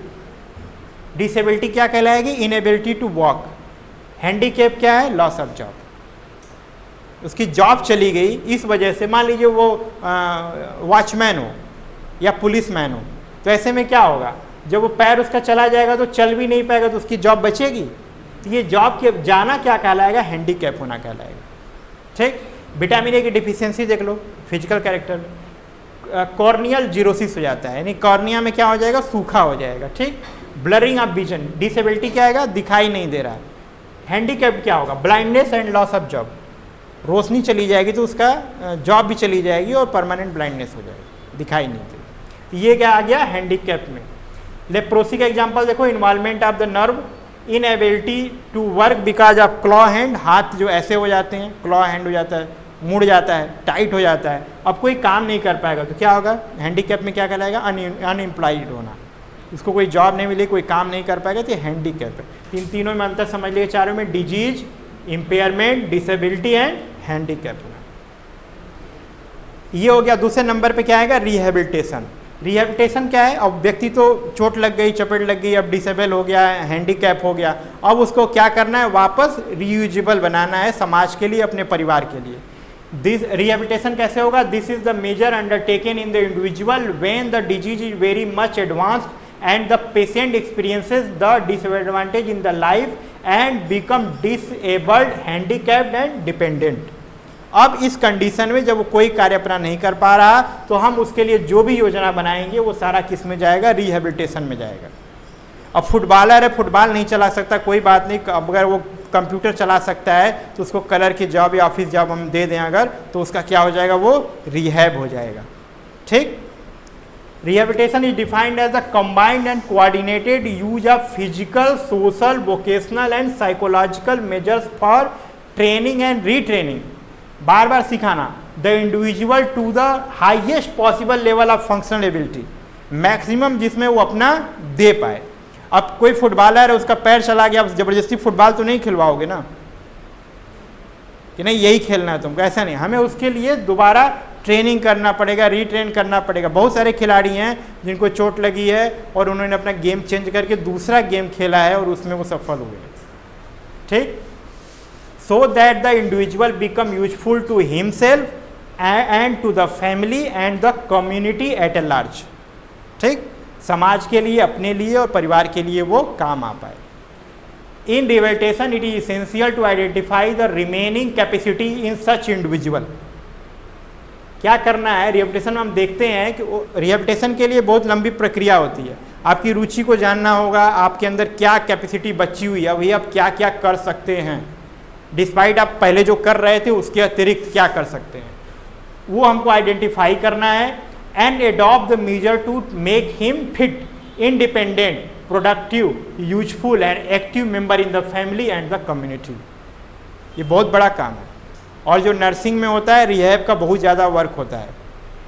डिसेबिलिटी क्या कहलाएगी, इनएबिलिटी टू वॉक। हैंडीकैप क्या है, लॉस ऑफ जॉब। उसकी जॉब चली गई इस वजह से, मान लीजिए वो वॉचमैन हो या पुलिसमैन हो, तो ऐसे में क्या होगा, जब वो पैर उसका चला जाएगा तो चल भी नहीं पाएगा, तो उसकी जॉब बचेगी। तो ये जॉब के जाना क्या कहलाएगा, हैंडीकैप होना कहलाएगा। ठीक, विटामिन ए की डिफिशियंसी देख लो फिजिकल कैरेक्टर में, कॉर्नियल जीरोसिस हो जाता है, यानी कॉर्निया में क्या हो जाएगा, सूखा हो जाएगा। ठीक, ब्लरिंग ऑफ विजन। डिसेबिलिटी क्या आएगा, दिखाई नहीं दे रहा। हैंडीकैप क्या होगा, blindness and loss of job. रोशनी चली जाएगी तो उसका जॉब भी चली जाएगी और परमानेंट ब्लाइंडनेस हो जाएगी, दिखाई नहीं देगी। ये क्या आ गया, हैंडीकैप में। लेप्रोसी का एग्जांपल देखो, involvement of the nerve, inability to work because of claw hand. हाथ जो ऐसे हो जाते हैं, क्लॉ हैंड हो जाता है, मुड़ जाता है, टाइट हो जाता है, अब कोई काम नहीं कर पाएगा, तो क्या होगा, हैंडीकैप में क्या कहलाएगा, अनएम्प्लॉयड होना, उसको कोई जॉब नहीं मिली, कोई काम नहीं कर पाएगा, तो ये हैंडीकैप है। इन तीनों में अंतर समझ लीजिए, चारों में disease, impairment, disability and handicap. ये हो गया। दूसरे नंबर पे क्या आएगा, रिहेबिलिटेशन। रिहेबिलिटेशन क्या है, अब व्यक्ति तो चोट लग गई, चपेट लग गई, अब डिसेबल हो गया, हैंडीकैप हो गया, अब उसको क्या करना है, वापस रीयूजेबल बनाना है समाज के लिए, अपने परिवार के लिए। दिस रिहेबिलिटेशन कैसे होगा, this is the major undertaken in the individual when the disease is very much advanced and the patient experiences the disadvantage in the life and become disabled, handicapped and dependent. अब इस condition में जब वो कोई कार्य अपना नहीं कर पा रहा, तो हम उसके लिए जो भी योजना बनाएंगे वो सारा किस में जाएगा, रिहेबिलिटेशन में जाएगा। अब फुटबॉलर है, फुटबॉल नहीं चला सकता, कोई बात नहीं, अगर वो कंप्यूटर चला सकता है तो उसको कलर की जॉब या ऑफिस जॉब हम दे दें अगर, तो उसका क्या हो जाएगा, वो रिहैब हो जाएगा। ठीक। Rehabilitation is defined as the combined and coordinated use of physical, social, vocational and psychological measures for training and retraining, बार बार सिखाना the individual to the highest possible level of functional ability, maximum जिसमें वो अपना दे पाए। अब कोई footballer है, उसका पैर चला गया, जबरदस्ती फुटबॉल तो नहीं खिलवाओगे ना, कि नहीं यही खेलना है तुमको, ऐसा नहीं, हमें उसके लिए दोबारा ट्रेनिंग करना पड़ेगा, रीट्रेन करना पड़ेगा। बहुत सारे खिलाड़ी हैं जिनको चोट लगी है और उन्होंने अपना गेम चेंज करके दूसरा गेम खेला है और उसमें वो सफल हुए। ठीक। so that the individual become useful to himself and to the family and the community at a large। ठीक। समाज के लिए, अपने लिए और परिवार के लिए वो काम आ पाए। In rehabilitation it is essential to identify the remaining capacity in such individual। क्या करना है रिहेबिलिटेशन में, हम देखते हैं कि रिहेबिलिटेशन के लिए बहुत लंबी प्रक्रिया होती है। आपकी रुचि को जानना होगा, आपके अंदर क्या कैपेसिटी बची हुई है, वही आप क्या क्या कर सकते हैं, डिस्पाइट आप पहले जो कर रहे थे उसके अतिरिक्त क्या कर सकते हैं, वो हमको आइडेंटिफाई करना है। And adopt the major to make him fit, independent, productive, useful and active member in the family and the community. ये बहुत बड़ा काम है। और जो नर्सिंग में होता है, रिहैब का बहुत ज़्यादा वर्क होता है,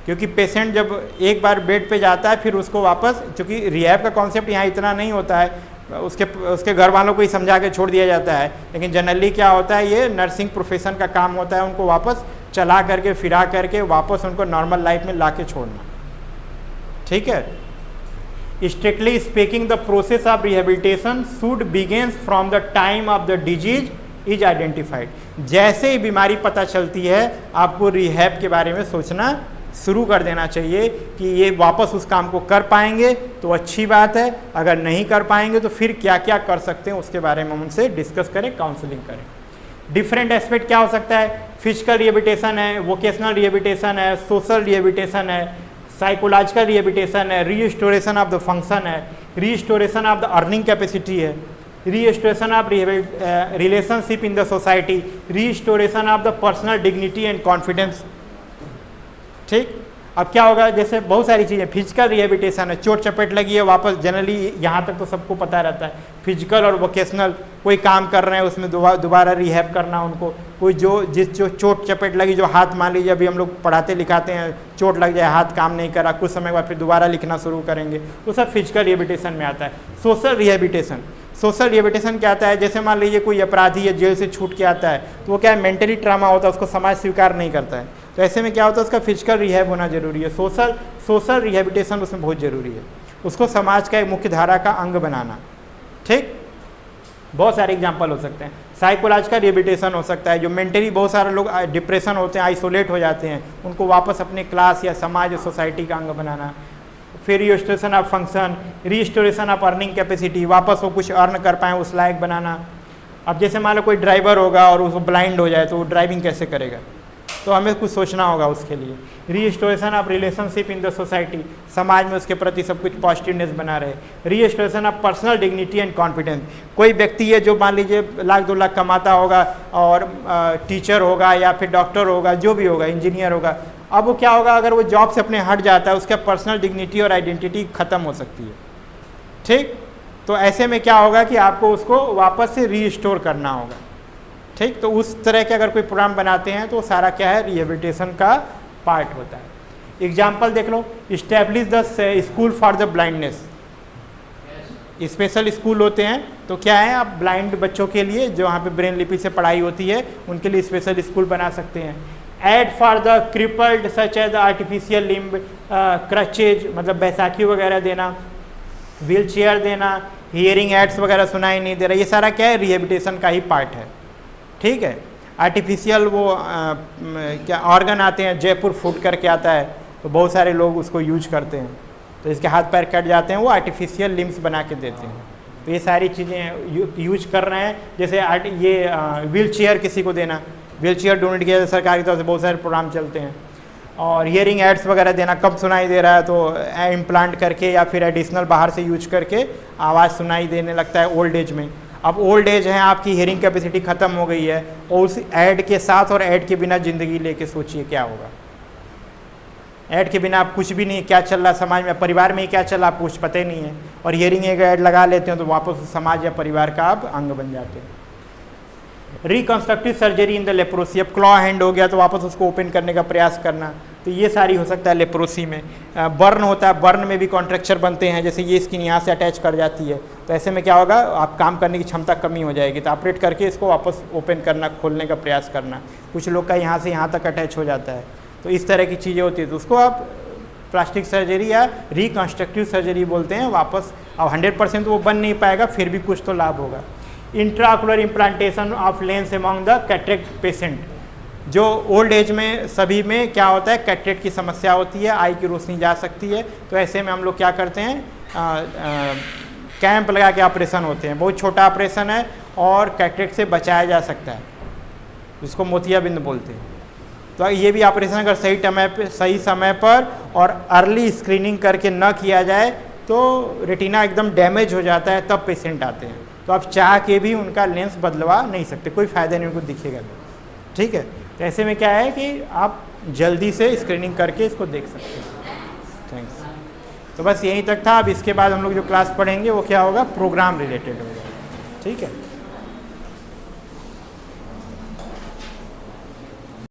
क्योंकि पेशेंट जब एक बार बेड पे जाता है फिर उसको वापस, क्योंकि रिहैब का कॉन्सेप्ट यहाँ इतना नहीं होता है, उसके घर वालों को ही समझा के छोड़ दिया जाता है, लेकिन जनरली क्या होता है, ये नर्सिंग प्रोफेशन का काम होता है उनको वापस चला करके, फिरा करके, वापस उनको नॉर्मल लाइफ में ला के छोड़ना। ठीक है। Strictly speaking the process of rehabilitation should begin from the time of the disease is identified. जैसे ही बीमारी पता चलती है, आपको रिहैब के बारे में सोचना शुरू कर देना चाहिए कि ये वापस उस काम को कर पाएंगे तो अच्छी बात है, अगर नहीं कर पाएंगे तो फिर क्या क्या कर सकते हैं उसके बारे में हम उनसे डिस्कस करें, काउंसलिंग करें। डिफरेंट एस्पेक्ट क्या हो सकता है, फिजिकल रिहेबिलिटेशन है, वोकेशनल रिहेबिलिटेशन है, सोशल रिहेबिलिटेशन है, साइकोलॉजिकल रिहेबिलिटेशन है, रीस्टोरेशन ऑफ द फंक्शन है, restoration of the earning capacity है, restoration of relationship in the society, restoration of the personal dignity and confidence. ठीक। अब क्या होगा, जैसे बहुत सारी चीज़ें, फिजिकल रिहेबिलिटेशन है, चोट चपेट लगी है, वापस जनरली यहाँ तक तो सबको पता रहता है, फिजिकल और वोकेशनल, कोई काम कर रहे हैं उसमें दोबारा रिहैब करना उनको, कोई जो चोट चपेट लगी, जो हाथ मान लीजिए अभी हम लोग पढ़ाते लिखाते हैं, चोट लग जाए, हाथ काम नहीं करा, कुछ समय बाद फिर दोबारा लिखना शुरू करेंगे, वो सब फिजिकल रिहेबिलिटेशन में आता है। सोशल रिहेबिलिटेशन, सोशल रिहेबिलिटेशन क्या आता है, जैसे मान लीजिए कोई अपराधी है, जेल से छूट के आता है, तो वो क्या है, मेंटली ट्रामा होता है, उसको समाज स्वीकार नहीं करता है, तो ऐसे में क्या होता है, उसका फिजिकल रिहैब होना जरूरी है। सोशल रिहेबिलिटेशन उसमें बहुत ज़रूरी है, उसको समाज का एक मुख्य धारा का अंग बनाना। ठीक। बहुत सारे एग्जांपल हो सकते हैं। साइकोलॉजिकल रिहेबिलिटेशन हो सकता है, जो मेंटली बहुत सारे लोग डिप्रेशन होते हैं, आइसोलेट हो जाते हैं, उनको वापस अपने क्लास या समाज या सोसाइटी का अंग बनाना। फिर restoration of function, restoration of earning capacity, वापस वो कुछ अर्न कर पाएँ, उस लायक बनाना। अब जैसे मान लो कोई ड्राइवर होगा और उसको ब्लाइंड हो जाए तो वो ड्राइविंग कैसे करेगा, तो हमें कुछ सोचना होगा उसके लिए। Restoration of relationship in the society, समाज में उसके प्रति सब कुछ पॉजिटिवनेस बना रहे। Restoration of personal dignity and confidence, कोई व्यक्ति है जो मान लीजिए 1-2 लाख कमाता होगा और टीचर होगा या फिर डॉक्टर होगा, जो भी होगा, इंजीनियर होगा, अब वो क्या होगा, अगर वो जॉब से अपने हट जाता है, उसका पर्सनल डिग्निटी और आइडेंटिटी खत्म हो सकती है। ठीक। तो ऐसे में क्या होगा कि आपको उसको वापस से रीस्टोर करना होगा। ठीक, तो उस तरह के अगर कोई प्रोग्राम बनाते हैं तो वो सारा क्या है, रिहेबिलिटेशन का पार्ट होता है। एग्जाम्पल देख लो, establish the school for the blindness. Special school होते हैं तो क्या है, आप ब्लाइंड बच्चों के लिए जो वहाँ पे ब्रेन लिपि से पढ़ाई होती है उनके लिए स्पेशल स्कूल बना सकते हैं। Aid for the crippled such as artificial limb, crutches मतलब बैसाखी वगैरह देना, व्हील चेयर देना, हियरिंग एड्स वगैरह सुनाई नहीं दे रहा, ये सारा क्या है, रिहेबिलिटेशन का ही पार्ट है। ठीक है, आर्टिफिशियल वो क्या ऑर्गन आते हैं, जयपुर फूड करके आता है तो बहुत सारे लोग उसको यूज करते हैं, तो इसके हाथ पैर कट जाते हैं, वो आर्टिफिशियल लिम्स बना के देते हैं। तो ये सारी चीज़ें यूज कर रहे हैं। जैसे ये व्हील चेयर किसी को देना, व्हील चेयर डोनेट किया जाए, सरकार की तरफ से बहुत सारे प्रोग्राम चलते हैं। और हियरिंग एड्स वगैरह देना, कब सुनाई दे रहा है तो इम्प्लांट करके या फिर एडिशनल बाहर से यूज करके आवाज़ सुनाई देने लगता है ओल्ड एज में। अब ओल्ड एज है, आपकी हियरिंग कैपेसिटी ख़त्म हो गई है और उस ऐड के साथ और ऐड के बिना ज़िंदगी लेके सोचिए क्या होगा। ऐड के बिना आप कुछ भी नहीं, क्या चल रहा समाज में, परिवार में ही क्या चल रहा आपको कुछ पता ही नहीं है, और हियरिंग एक ऐड लगा लेते हैं तो वापस समाज या परिवार का आप अंग बन जाते हैं। Reconstructive surgery in the leprosy, अब क्लॉ हैंड हो गया तो वापस उसको ओपन करने का प्रयास करना, तो ये सारी हो सकता है लेप्रोसी में। बर्न होता है, बर्न में भी कॉन्ट्रैक्चर बनते हैं, जैसे ये स्किन यहाँ से अटैच कर जाती है, तो ऐसे में क्या होगा, आप काम करने की क्षमता कमी हो जाएगी, तो ऑपरेट करके इसको वापस ओपन करना, खोलने का प्रयास करना। कुछ लोग का यहाँ से यहाँ तक अटैच हो जाता है, तो इस तरह की चीज़ें होती है, तो उसको आप प्लास्टिक सर्जरी या रिकन्स्ट्रक्टिव सर्जरी बोलते हैं। वापस अब 100% वो बन नहीं पाएगा, फिर भी कुछ तो लाभ होगा। Intraocular implantation of lens among the cataract patient, जो ओल्ड एज में सभी में क्या होता है, कैटरेक्ट की समस्या होती है, आई की रोशनी जा सकती है, तो ऐसे में हम लोग क्या करते हैं, कैंप लगा के ऑपरेशन होते हैं। बहुत छोटा ऑपरेशन है और कैटरेक्ट से बचाया जा सकता है, जिसको मोतियाबिंद बोलते हैं। तो ये भी ऑपरेशन अगर सही समय पर और अर्ली स्क्रीनिंग करके न किया जाए तो रेटिना एकदम डैमेज हो जाता है, तब पेशेंट आते हैं, तो आप चाह के भी उनका लेंस बदलवा नहीं सकते, कोई फ़ायदा नहीं, उनको दिखेगा नहीं। ठीक है, तो ऐसे में क्या है कि आप जल्दी से स्क्रीनिंग करके इसको देख सकते हैं। थैंक्स। तो बस यहीं तक था। अब इसके बाद हम लोग जो क्लास पढ़ेंगे वो क्या होगा, प्रोग्राम रिलेटेड होगा। ठीक है।